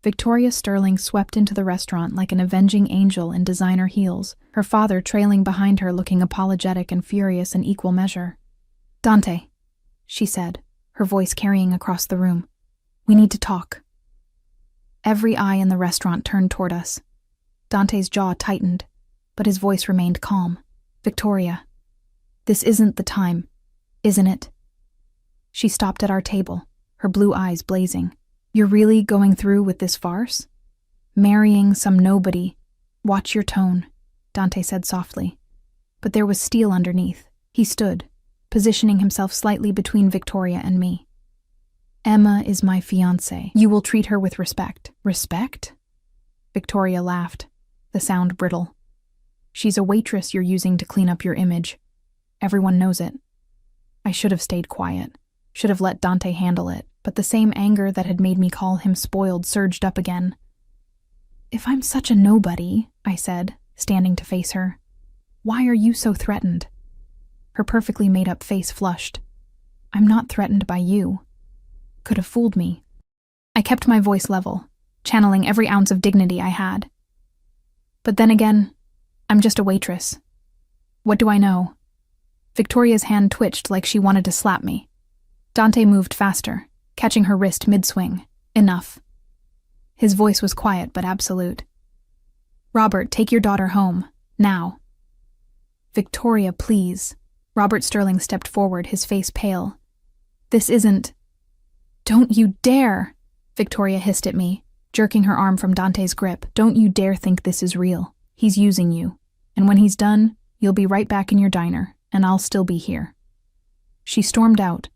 Victoria Sterling swept into the restaurant like an avenging angel in designer heels, her father trailing behind her looking apologetic and furious in equal measure. "Dante," she said, her voice carrying across the room. "We need to talk." Every eye in the restaurant turned toward us. Dante's jaw tightened, but his voice remained calm. "Victoria, this isn't the time, isn't it?" She stopped at our table, her blue eyes blazing. "You're really going through with this farce? Marrying some nobody?" "Watch your tone," Dante said softly. But there was steel underneath. He stood, positioning himself slightly between Victoria and me. "Emma is my fiancée. You will treat her with respect." "Respect?" Victoria laughed, the sound brittle. "She's a waitress you're using to clean up your image. Everyone knows it." I should have stayed quiet, should have let Dante handle it, but the same anger that had made me call him spoiled surged up again. "If I'm such a nobody," I said, standing to face her, "why are you so threatened?" Her perfectly made-up face flushed. "I'm not threatened by you." Could have fooled me. I kept my voice level, channeling every ounce of dignity I had. "But then again, I'm just a waitress. What do I know?" Victoria's hand twitched like she wanted to slap me. Dante moved faster, catching her wrist mid-swing. "Enough." His voice was quiet but absolute. "Robert, take your daughter home. Now." "Victoria, please." Robert Sterling stepped forward, his face pale. "This isn't—" "Don't you dare!" Victoria hissed at me, jerking her arm from Dante's grip. "Don't you dare think this is real. He's using you. And when he's done, you'll be right back in your diner, and I'll still be here." She stormed out,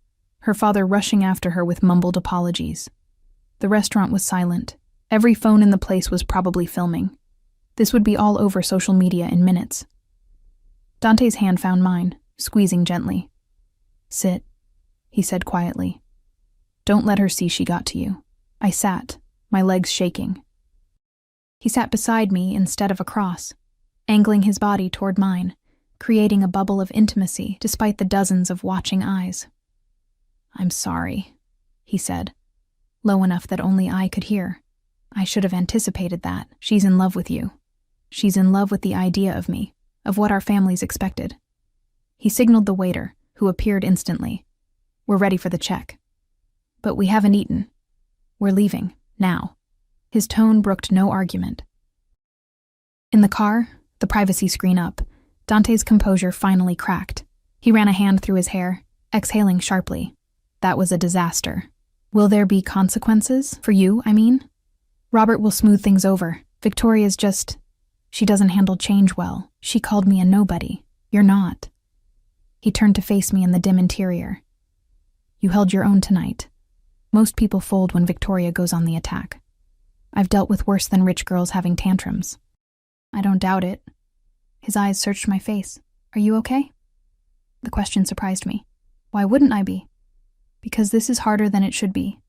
her father rushing after her with mumbled apologies. The restaurant was silent. Every phone in the place was probably filming. This would be all over social media in minutes. Dante's hand found mine, squeezing gently. "Sit," he said quietly. "Don't let her see she got to you." I sat, my legs shaking. He sat beside me instead of across, angling his body toward mine, creating a bubble of intimacy despite the dozens of watching eyes. "I'm sorry," he said, low enough that only I could hear. "I should have anticipated that. She's in love with you. She's in love with the idea of me, of what our families expected." He signaled the waiter, who appeared instantly. "We're ready for the check." "But we haven't eaten. We're leaving, now." His tone brooked no argument. In the car, the privacy screen up, Dante's composure finally cracked. He ran a hand through his hair, exhaling sharply. "That was a disaster. Will there be consequences? For you, I mean? Robert will smooth things over. Victoria's just... She doesn't handle change well. She called me a nobody. You're not." He turned to face me in the dim interior. "You held your own tonight. Most people fold when Victoria goes on the attack. I've dealt with worse than rich girls having tantrums." "I don't doubt it." His eyes searched my face. "Are you okay?" The question surprised me. Why wouldn't I be? Because this is harder than it should be.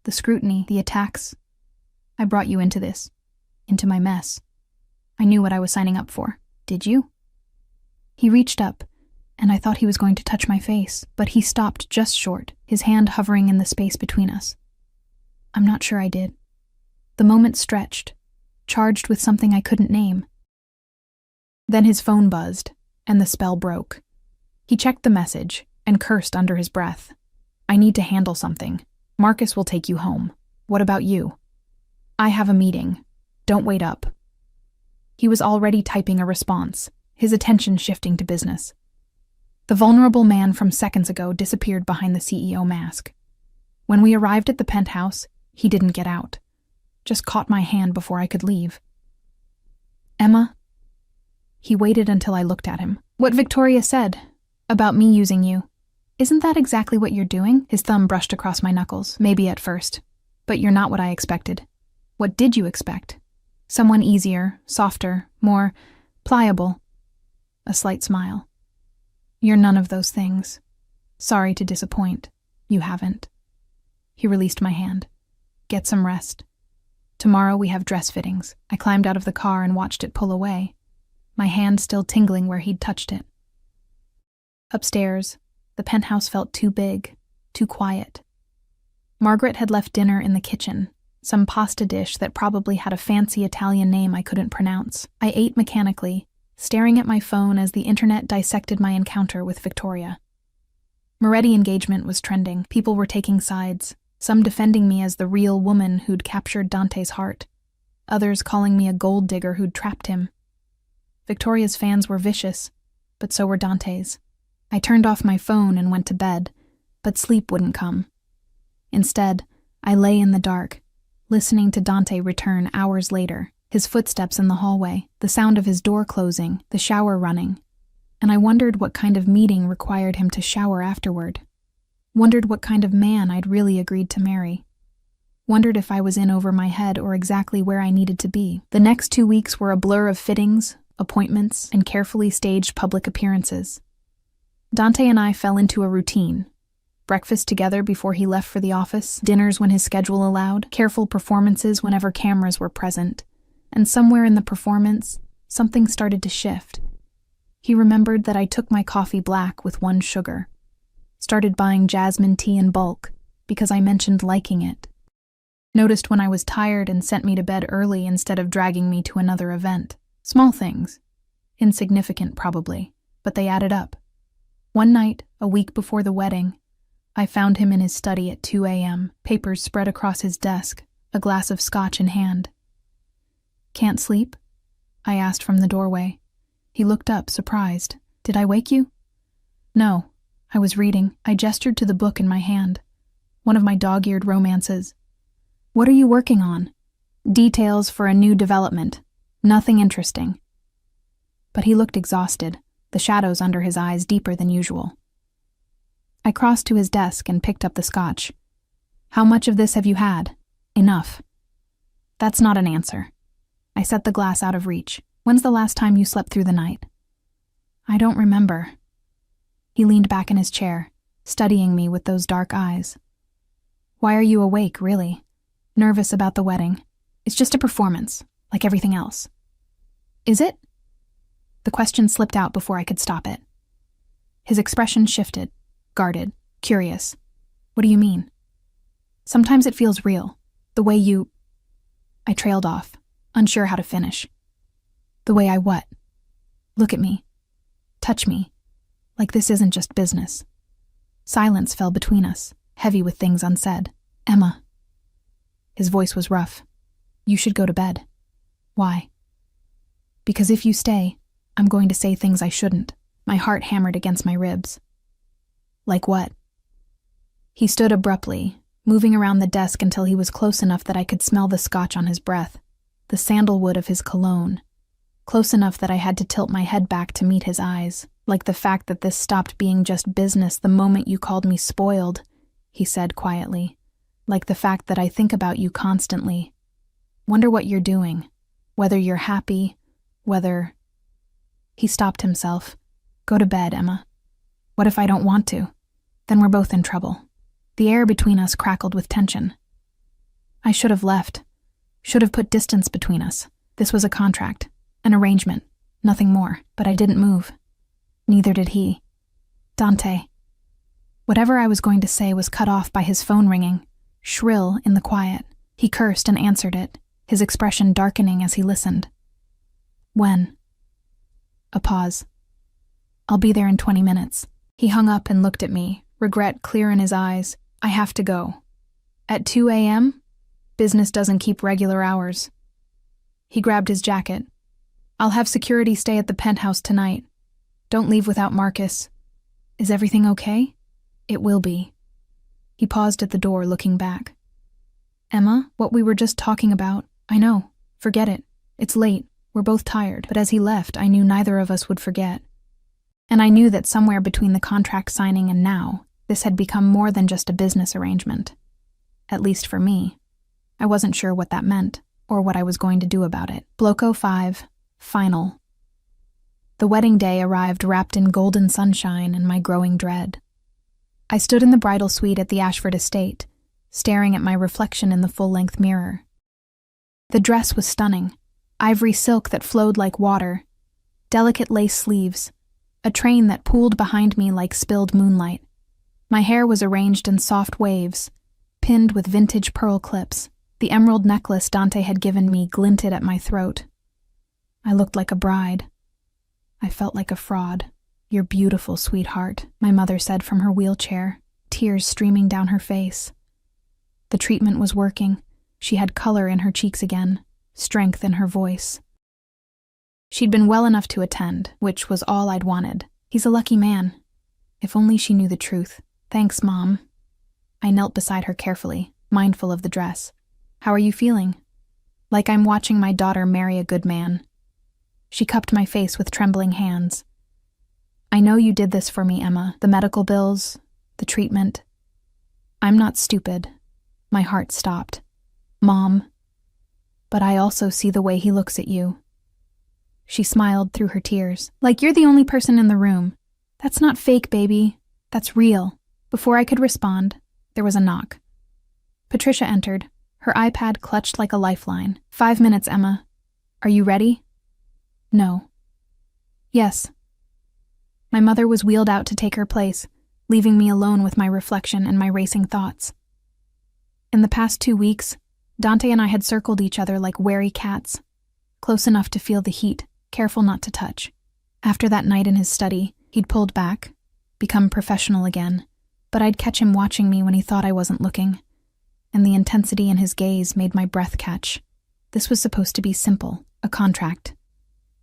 The scrutiny, the attacks. I brought you into this. Into my mess. I knew what I was signing up for. Did you? He reached up, and I thought he was going to touch my face, but he stopped just short, his hand hovering in the space between us. I'm not sure I did. The moment stretched, charged with something I couldn't name. Then his phone buzzed, and the spell broke. He checked the message and cursed under his breath. "I need to handle something. Marcus will take you home. What about you?" "I have a meeting. Don't wait up." He was already typing a response, his attention shifting to business. The vulnerable man from seconds ago disappeared behind the CEO mask. When we arrived at the penthouse, he didn't get out. Just caught my hand before I could leave. "Emma?" He waited until I looked at him. "What Victoria said about me using you. Isn't that exactly what you're doing?" His thumb brushed across my knuckles, maybe at first. "But you're not what I expected." "What did you expect?" "Someone easier, softer, more pliable." A slight smile. "You're none of those things. Sorry to disappoint. You haven't." He released my hand. "Get some rest. Tomorrow we have dress fittings." I climbed out of the car and watched it pull away, my hand still tingling where he'd touched it. Upstairs, the penthouse felt too big, too quiet. Margaret had left dinner in the kitchen, some pasta dish that probably had a fancy Italian name I couldn't pronounce. I ate mechanically, staring at my phone as the internet dissected my encounter with Victoria. Moretti engagement was trending. People were taking sides, some defending me as the real woman who'd captured Dante's heart, others calling me a gold digger who'd trapped him. Victoria's fans were vicious, but so were Dante's. I turned off my phone and went to bed, but sleep wouldn't come. Instead, I lay in the dark, listening to Dante return hours later, his footsteps in the hallway, the sound of his door closing, the shower running, and I wondered what kind of meeting required him to shower afterward. Wondered what kind of man I'd really agreed to marry. Wondered if I was in over my head or exactly where I needed to be. The next 2 weeks were a blur of fittings, appointments, and carefully staged public appearances. Dante and I fell into a routine. Breakfast together before he left for the office, dinners when his schedule allowed, careful performances whenever cameras were present. And somewhere in the performance, something started to shift. He remembered that I took my coffee black with 1 sugar. Started buying jasmine tea in bulk, because I mentioned liking it. Noticed when I was tired and sent me to bed early instead of dragging me to another event. Small things. Insignificant, probably, but they added up. One night, a week before the wedding, I found him in his study at 2 a.m., papers spread across his desk, a glass of scotch in hand. "Can't sleep?" I asked from the doorway. He looked up, surprised. "Did I wake you?" "No, I was reading." I gestured to the book in my hand, one of my dog-eared romances. "What are you working on?" "Details for a new development. Nothing interesting." But he looked exhausted, the shadows under his eyes deeper than usual. I crossed to his desk and picked up the scotch. How much of this have you had? Enough. That's not an answer. I set the glass out of reach. When's the last time you slept through the night? I don't remember. He leaned back in his chair, studying me with those dark eyes. Why are you awake, really? Nervous about the wedding? It's just a performance, like everything else. Is it? The question slipped out before I could stop it. His expression shifted, guarded, curious. What do you mean? Sometimes it feels real, the way you... I trailed off, unsure how to finish. The way I what? Look at me. Touch me. Like this isn't just business. Silence fell between us, heavy with things unsaid. Emma. His voice was rough. You should go to bed. Why? Because if you stay, I'm going to say things I shouldn't. My heart hammered against my ribs. Like what? He stood abruptly, moving around the desk until he was close enough that I could smell the scotch on his breath, the sandalwood of his cologne. Close enough that I had to tilt my head back to meet his eyes, like the fact that this stopped being just business the moment you called me spoiled, he said quietly. Like the fact that I think about you constantly. Wonder what you're doing. Whether you're happy, whether... He stopped himself. Go to bed, Emma. What if I don't want to? Then we're both in trouble. The air between us crackled with tension. I should have left. Should have put distance between us. This was a contract, an arrangement, nothing more, but I didn't move. Neither did he. Dante. Whatever I was going to say was cut off by his phone ringing, shrill in the quiet. He cursed and answered it, his expression darkening as he listened. When? A pause. I'll be there in 20 minutes. He hung up and looked at me, regret clear in his eyes. I have to go. At 2 a.m.? Business doesn't keep regular hours. He grabbed his jacket. I'll have security stay at the penthouse tonight. Don't leave without Marcus. Is everything okay? It will be. He paused at the door, looking back. Emma, what we were just talking about, I know. Forget it. It's late. We're both tired. But as he left, I knew neither of us would forget. And I knew that somewhere between the contract signing and now, this had become more than just a business arrangement. At least for me. I wasn't sure what that meant, or what I was going to do about it. Bloco 5, final. The wedding day arrived wrapped in golden sunshine and my growing dread. I stood in the bridal suite at the Ashford estate, staring at my reflection in the full-length mirror. The dress was stunning, ivory silk that flowed like water, delicate lace sleeves, a train that pooled behind me like spilled moonlight. My hair was arranged in soft waves, pinned with vintage pearl clips. The emerald necklace Dante had given me glinted at my throat. I looked like a bride. I felt like a fraud. You're beautiful, sweetheart, my mother said from her wheelchair, tears streaming down her face. The treatment was working. She had color in her cheeks again, strength in her voice. She'd been well enough to attend, which was all I'd wanted. He's a lucky man. If only she knew the truth. Thanks, Mom. I knelt beside her carefully, mindful of the dress. How are you feeling? Like I'm watching my daughter marry a good man. She cupped my face with trembling hands. I know you did this for me, Emma. The medical bills, the treatment. I'm not stupid. My heart stopped. Mom. But I also see the way he looks at you. She smiled through her tears. Like you're the only person in the room. That's not fake, baby. That's real. Before I could respond, there was a knock. Patricia entered, her iPad clutched like a lifeline. 5 minutes, Emma. Are you ready? No. Yes. My mother was wheeled out to take her place, leaving me alone with my reflection and my racing thoughts. In the past 2 weeks, Dante and I had circled each other like wary cats, close enough to feel the heat, careful not to touch. After that night in his study, he'd pulled back, become professional again, but I'd catch him watching me when he thought I wasn't looking, and the intensity in his gaze made my breath catch. This was supposed to be simple, a contract.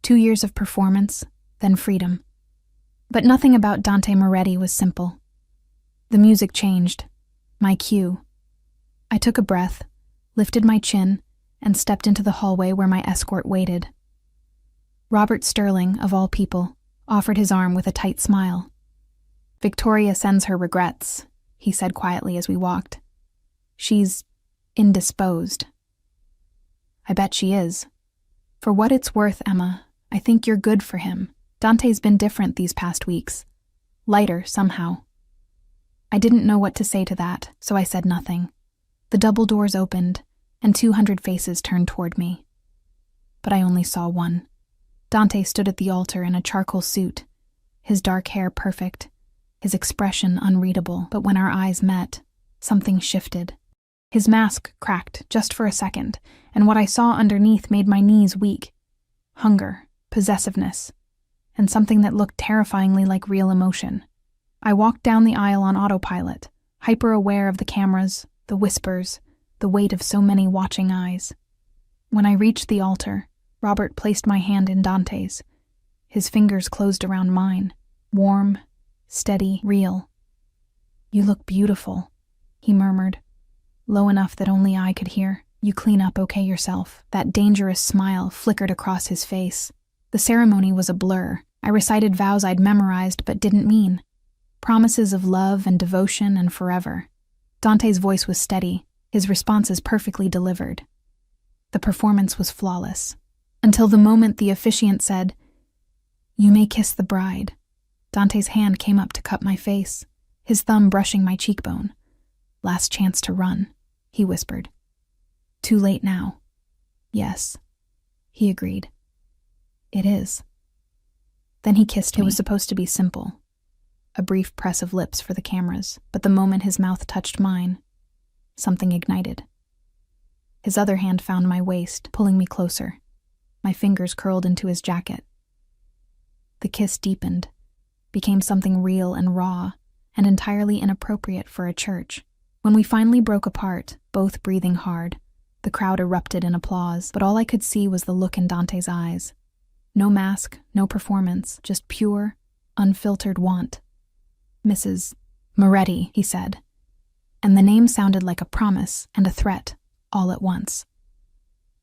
2 years of performance, then freedom. But nothing about Dante Moretti was simple. The music changed. My cue. I took a breath, lifted my chin, and stepped into the hallway where my escort waited. Robert Sterling, of all people, offered his arm with a tight smile. Victoria sends her regrets, he said quietly as we walked. She's indisposed. I bet she is. For what it's worth, Emma, I think you're good for him. Dante's been different these past weeks. Lighter, somehow. I didn't know what to say to that, so I said nothing. The double doors opened, and 200 faces turned toward me. But I only saw one. Dante stood at the altar in a charcoal suit, his dark hair perfect, his expression unreadable. But when our eyes met, something shifted. His mask cracked just for a second, and what I saw underneath made my knees weak. Hunger, possessiveness, and something that looked terrifyingly like real emotion. I walked down the aisle on autopilot, hyper-aware of the cameras, the whispers, the weight of so many watching eyes. When I reached the altar, Robert placed my hand in Dante's. His fingers closed around mine, warm, steady, real. "You look beautiful," he murmured, low enough that only I could hear. "You clean up okay yourself." That dangerous smile flickered across his face. The ceremony was a blur. I recited vows I'd memorized but didn't mean. Promises of love and devotion and forever. Dante's voice was steady, his responses perfectly delivered. The performance was flawless. Until the moment the officiant said, "You may kiss the bride." Dante's hand came up to cup my face, his thumb brushing my cheekbone. "Last chance to run," he whispered. "Too late now." "Yes," he agreed. "It is." Then he kissed me. It was supposed to be simple. A brief press of lips for the cameras, but the moment his mouth touched mine, something ignited. His other hand found my waist, pulling me closer. My fingers curled into his jacket. The kiss deepened, became something real and raw, and entirely inappropriate for a church. When we finally broke apart, both breathing hard, the crowd erupted in applause, but all I could see was the look in Dante's eyes. No mask, no performance, just pure, unfiltered want. "Mrs. Moretti," he said, and the name sounded like a promise and a threat, all at once.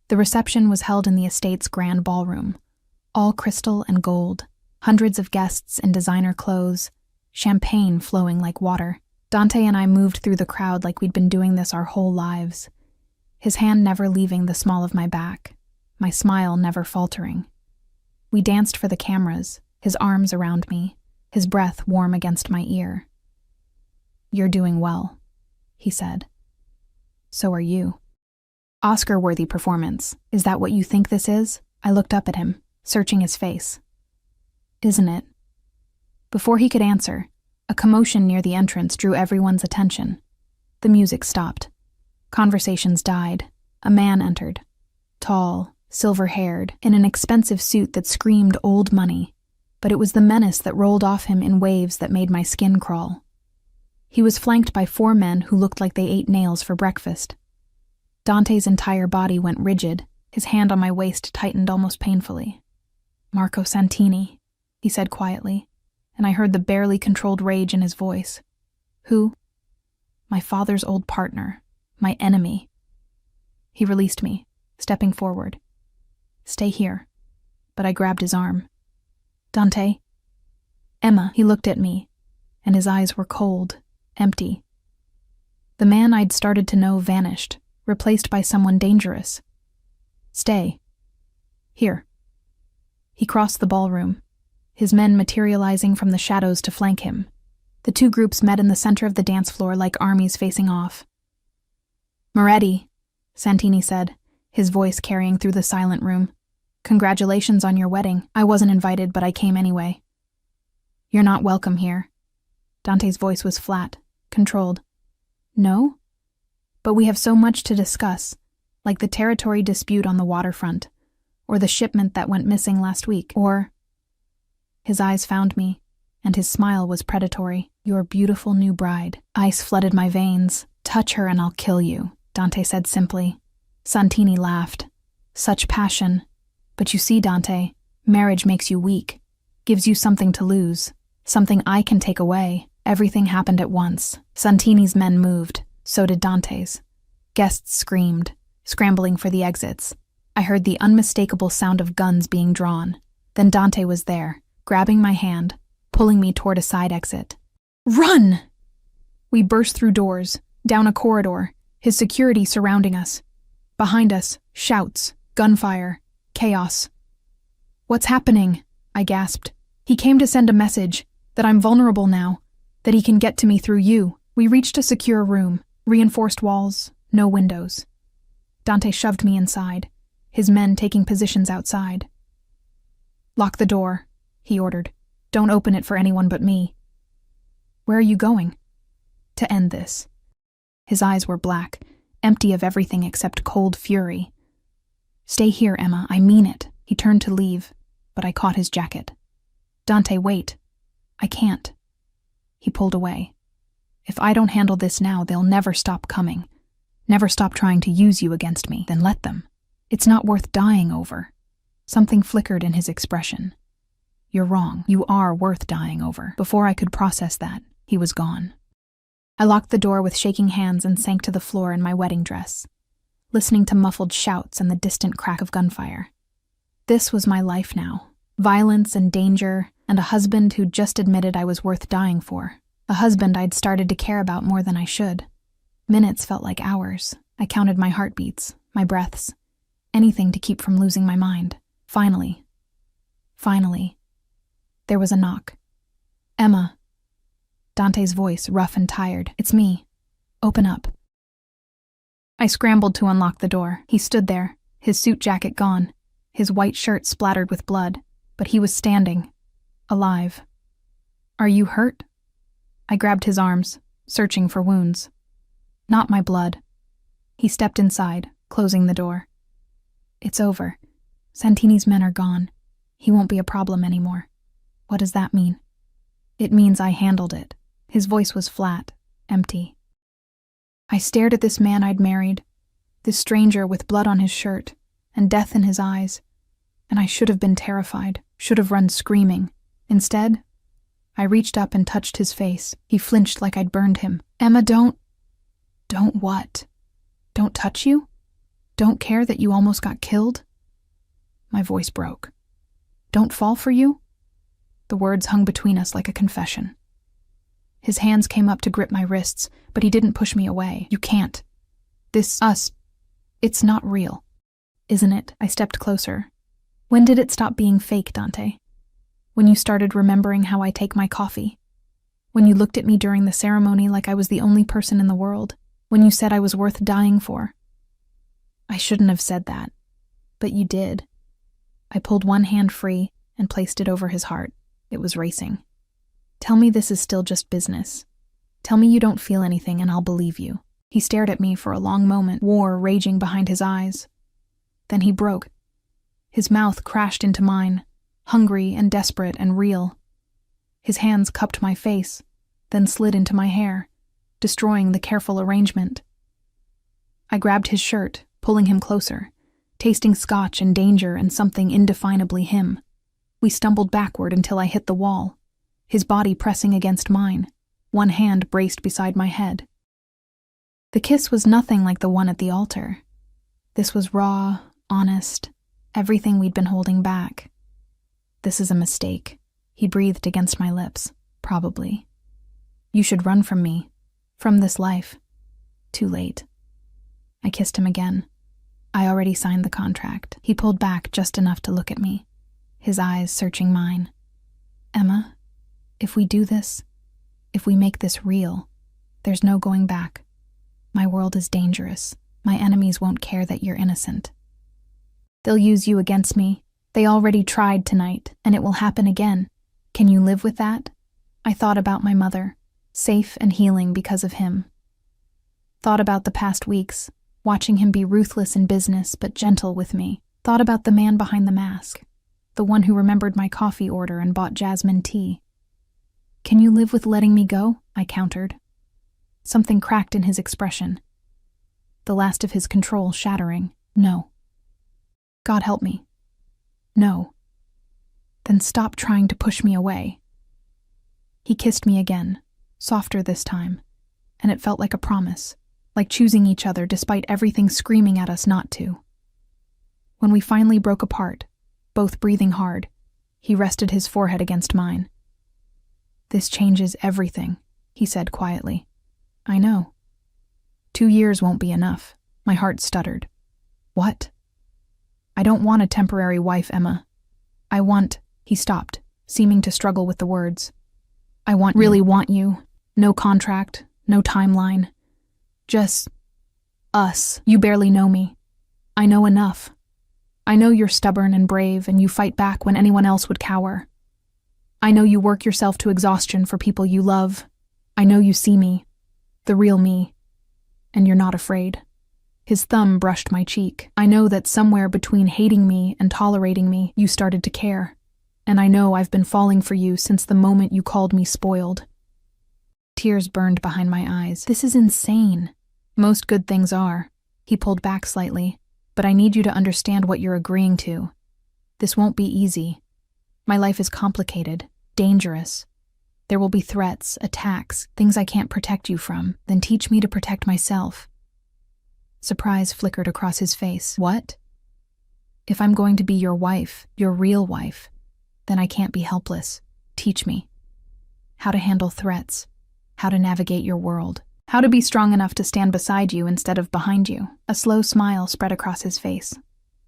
The reception was held in the estate's grand ballroom, all crystal and gold, hundreds of guests in designer clothes, champagne flowing like water. Dante and I moved through the crowd like we'd been doing this our whole lives, his hand never leaving the small of my back, my smile never faltering. We danced for the cameras, his arms around me, his breath warm against my ear. "You're doing well," he said. "So are you." "Oscar-worthy performance. Is that what you think this is?" I looked up at him, searching his face. "Isn't it?" Before he could answer, a commotion near the entrance drew everyone's attention. The music stopped. Conversations died. A man entered. Tall, silver-haired, in an expensive suit that screamed old money, but it was the menace that rolled off him in waves that made my skin crawl. He was flanked by 4 men who looked like they ate nails for breakfast. Dante's entire body went rigid, his hand on my waist tightened almost painfully. "Marco Santini," he said quietly, and I heard the barely controlled rage in his voice. "Who?" "My father's old partner, my enemy." He released me, stepping forward. "Stay here," but I grabbed his arm. "Dante?" "Emma," he looked at me, and his eyes were cold, empty. The man I'd started to know vanished, replaced by someone dangerous. "Stay. Here." He crossed the ballroom, his men materializing from the shadows to flank him. The 2 groups met in the center of the dance floor like armies facing off. "Moretti," Santini said, his voice carrying through the silent room. "Congratulations on your wedding. I wasn't invited, but I came anyway." "You're not welcome here." Dante's voice was flat, controlled. "No? But we have so much to discuss, like the territory dispute on the waterfront, or the shipment that went missing last week, or—" His eyes found me, and his smile was predatory. "Your beautiful new bride." Ice flooded my veins. "Touch her and I'll kill you," Dante said simply. Santini laughed. "Such passion. But you see, Dante, marriage makes you weak, gives you something to lose, something I can take away." Everything happened at once. Santini's men moved. So did Dante's. Guests screamed, scrambling for the exits. I heard the unmistakable sound of guns being drawn. Then Dante was there, grabbing my hand, pulling me toward a side exit. Run! We burst through doors, down a corridor, his security surrounding us. Behind us, shouts, gunfire, chaos. What's happening? I gasped. He came to send a message, that I'm vulnerable now, that he can get to me through you. We reached a secure room, reinforced walls, no windows. Dante shoved me inside, his men taking positions outside. Lock the door, he ordered. Don't open it for anyone but me. Where are you going? To end this. His eyes were black, empty of everything except cold fury. Stay here, Emma, I mean it. He turned to leave, but I caught his jacket. Dante, wait. I can't. He pulled away. If I don't handle this now, they'll never stop coming. Never stop trying to use you against me. Then let them. It's not worth dying over. Something flickered in his expression. You're wrong. You are worth dying over. Before I could process that, he was gone. I locked the door with shaking hands and sank to the floor in my wedding dress, listening to muffled shouts and the distant crack of gunfire. This was my life now. Violence and danger, and a husband who just admitted I was worth dying for. A husband I'd started to care about more than I should. Minutes felt like hours. I counted my heartbeats, my breaths, anything to keep from losing my mind. Finally, there was a knock. Emma. Dante's voice, rough and tired. It's me. Open up. I scrambled to unlock the door. He stood there, his suit jacket gone, his white shirt splattered with blood, but he was standing, alive. Are you hurt? I grabbed his arms, searching for wounds. Not my blood. He stepped inside, closing the door. It's over. Santini's men are gone. He won't be a problem anymore. What does that mean? It means I handled it. His voice was flat, empty. I stared at this man I'd married, this stranger with blood on his shirt and death in his eyes, and I should have been terrified, should have run screaming. Instead, I reached up and touched his face. He flinched like I'd burned him. Emma, don't what? Don't touch you? Don't care that you almost got killed? My voice broke. Don't fall for you? The words hung between us like a confession. His hands came up to grip my wrists, but he didn't push me away. You can't. It's not real. Isn't it? I stepped closer. When did it stop being fake, Dante? When you started remembering how I take my coffee? When you looked at me during the ceremony like I was the only person in the world? When you said I was worth dying for? I shouldn't have said that, but you did. I pulled one hand free and placed it over his heart. It was racing. Tell me this is still just business. Tell me you don't feel anything and I'll believe you. He stared at me for a long moment, war raging behind his eyes. Then he broke. His mouth crashed into mine, hungry and desperate and real. His hands cupped my face, then slid into my hair, destroying the careful arrangement. I grabbed his shirt, pulling him closer, tasting scotch and danger and something indefinably him. We stumbled backward until I hit the wall, his body pressing against mine, one hand braced beside my head. The kiss was nothing like the one at the altar. This was raw, honest, everything we'd been holding back. This is a mistake, he breathed against my lips, probably. You should run from me, from this life. Too late. I kissed him again. I already signed the contract. He pulled back just enough to look at me, his eyes searching mine. Emma, if we do this, if we make this real, there's no going back. My world is dangerous. My enemies won't care that you're innocent. They'll use you against me. They already tried tonight, and it will happen again. Can you live with that? I thought about my mother, safe and healing because of him. Thought about the past weeks, watching him be ruthless in business but gentle with me. Thought about the man behind the mask, the one who remembered my coffee order and bought jasmine tea. Can you live with letting me go? I countered. Something cracked in his expression, the last of his control shattering. No. God help me. No. Then stop trying to push me away. He kissed me again, softer this time, and it felt like a promise, like choosing each other despite everything screaming at us not to. When we finally broke apart, both breathing hard, he rested his forehead against mine. This changes everything, he said quietly. I know. 2 years won't be enough. My heart stuttered. What? I don't want a temporary wife, Emma. I want— He stopped, seeming to struggle with the words. I really want you. No contract, no timeline. Just us. You barely know me. I know enough. I know you're stubborn and brave and you fight back when anyone else would cower. I know you work yourself to exhaustion for people you love. I know you see me, the real me, and you're not afraid. His thumb brushed my cheek. I know that somewhere between hating me and tolerating me, you started to care. And I know I've been falling for you since the moment you called me spoiled. Tears burned behind my eyes. This is insane. Most good things are. He pulled back slightly. But I need you to understand what you're agreeing to. This won't be easy. My life is complicated, dangerous. There will be threats, attacks, things I can't protect you from. Then teach me to protect myself. Surprise flickered across his face. What? If I'm going to be your wife, your real wife, then I can't be helpless. Teach me. How to handle threats. How to navigate your world. How to be strong enough to stand beside you instead of behind you. A slow smile spread across his face.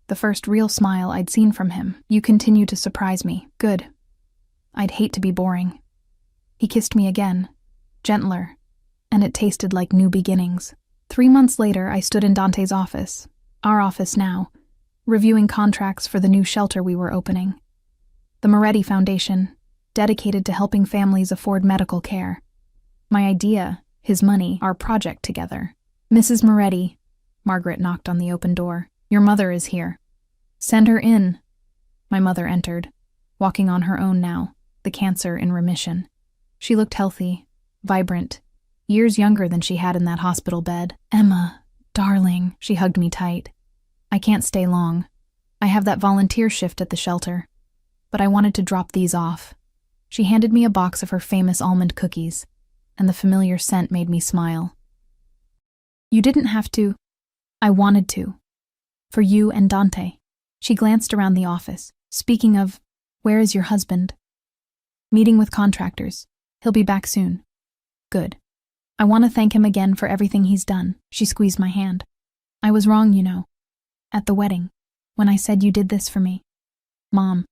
The first real smile I'd seen from him. You continue to surprise me. Good. I'd hate to be boring. He kissed me again, gentler, and it tasted like new beginnings. 3 months later, I stood in Dante's office, our office now, reviewing contracts for the new shelter we were opening. The Moretti Foundation, dedicated to helping families afford medical care. My idea, his money, our project together. Mrs. Moretti, Margaret knocked on the open door. Your mother is here. Send her in. My mother entered, walking on her own now, the cancer in remission. She looked healthy, vibrant, years younger than she had in that hospital bed. Emma, darling, she hugged me tight. I can't stay long. I have that volunteer shift at the shelter. But I wanted to drop these off. She handed me a box of her famous almond cookies, and the familiar scent made me smile. You didn't have to. I wanted to. For you and Dante. She glanced around the office. Speaking of, where is your husband? Meeting with contractors. He'll be back soon. Good. I want to thank him again for everything he's done. She squeezed my hand. I was wrong, you know. At the wedding, when I said you did this for me. Mom.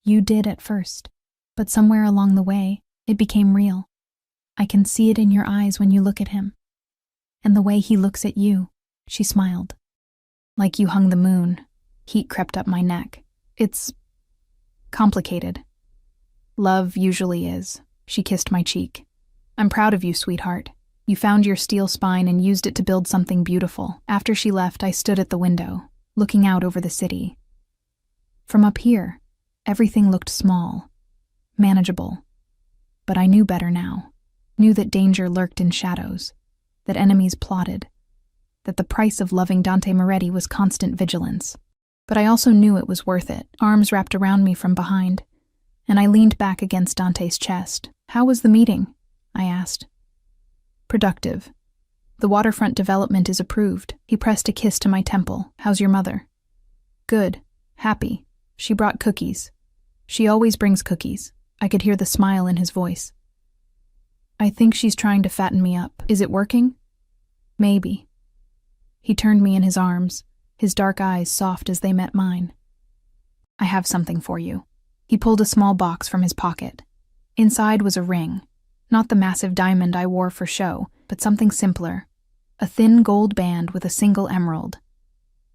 You did at first, but somewhere along the way, it became real. I can see it in your eyes when you look at him. And the way he looks at you, she smiled. Like you hung the moon. Heat crept up my neck. It's complicated. Love usually is. She kissed my cheek. I'm proud of you, sweetheart. You found your steel spine and used it to build something beautiful. After she left, I stood at the window, looking out over the city. From up here, everything looked small, manageable. But I knew better now. Knew that danger lurked in shadows, that enemies plotted, that the price of loving Dante Moretti was constant vigilance. But I also knew it was worth it. Arms wrapped around me from behind, and I leaned back against Dante's chest. How was the meeting? I asked. Productive. The waterfront development is approved. He pressed a kiss to my temple. How's your mother? Good. Happy. She brought cookies. She always brings cookies. I could hear the smile in his voice. I think she's trying to fatten me up. Is it working? Maybe. He turned me in his arms, his dark eyes soft as they met mine. I have something for you. He pulled a small box from his pocket. Inside was a ring. Not the massive diamond I wore for show, but something simpler. A thin gold band with a single emerald.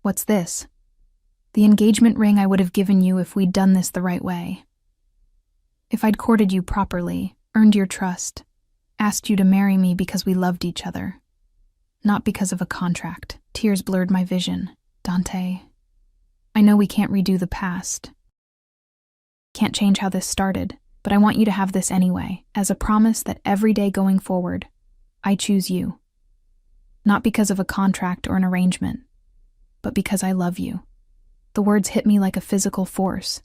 What's this? The engagement ring I would have given you if we'd done this the right way. If I'd courted you properly, earned your trust, asked you to marry me because we loved each other. Not because of a contract. Tears blurred my vision. Dante, I know we can't redo the past. Can't change how this started, but I want you to have this anyway, as a promise that every day going forward, I choose you. Not because of a contract or an arrangement, but because I love you. The words hit me like a physical force.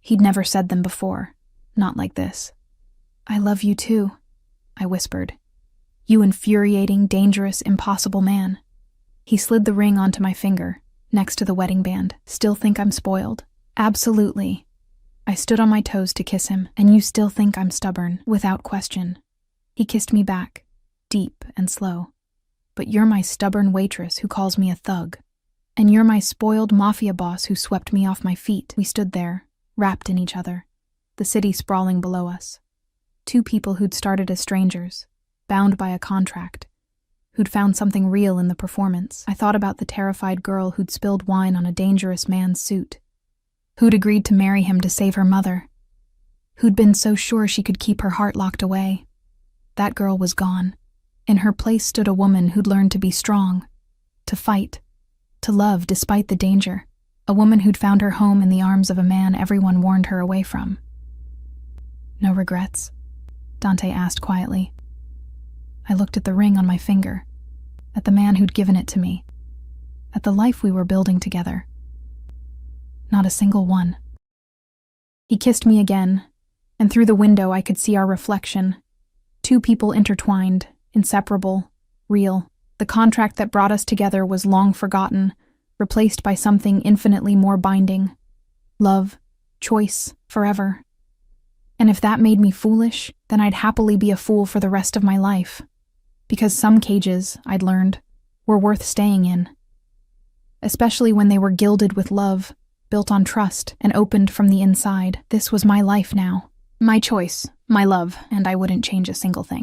He'd never said them before, not like this. I love you too, I whispered. You infuriating, dangerous, impossible man. He slid the ring onto my finger, next to the wedding band. Still think I'm spoiled? Absolutely. I stood on my toes to kiss him, and you still think I'm stubborn, without question. He kissed me back, deep and slow. But you're my stubborn waitress who calls me a thug. And you're my spoiled mafia boss who swept me off my feet. We stood there, wrapped in each other, the city sprawling below us. Two people who'd started as strangers, bound by a contract, who'd found something real in the performance. I thought about the terrified girl who'd spilled wine on a dangerous man's suit, who'd agreed to marry him to save her mother, who'd been so sure she could keep her heart locked away. That girl was gone. In her place stood a woman who'd learned to be strong, to fight, to love despite the danger, a woman who'd found her home in the arms of a man everyone warned her away from. No regrets? Dante asked quietly. I looked at the ring on my finger, at the man who'd given it to me, at the life we were building together. Not a single one. He kissed me again, and through the window I could see our reflection. Two people intertwined, inseparable, real. The contract that brought us together was long forgotten, replaced by something infinitely more binding. Love, choice, forever. And if that made me foolish, then I'd happily be a fool for the rest of my life. Because some cages, I'd learned, were worth staying in. Especially when they were gilded with love, built on trust, and opened from the inside. This was my life now. My choice, my love, and I wouldn't change a single thing.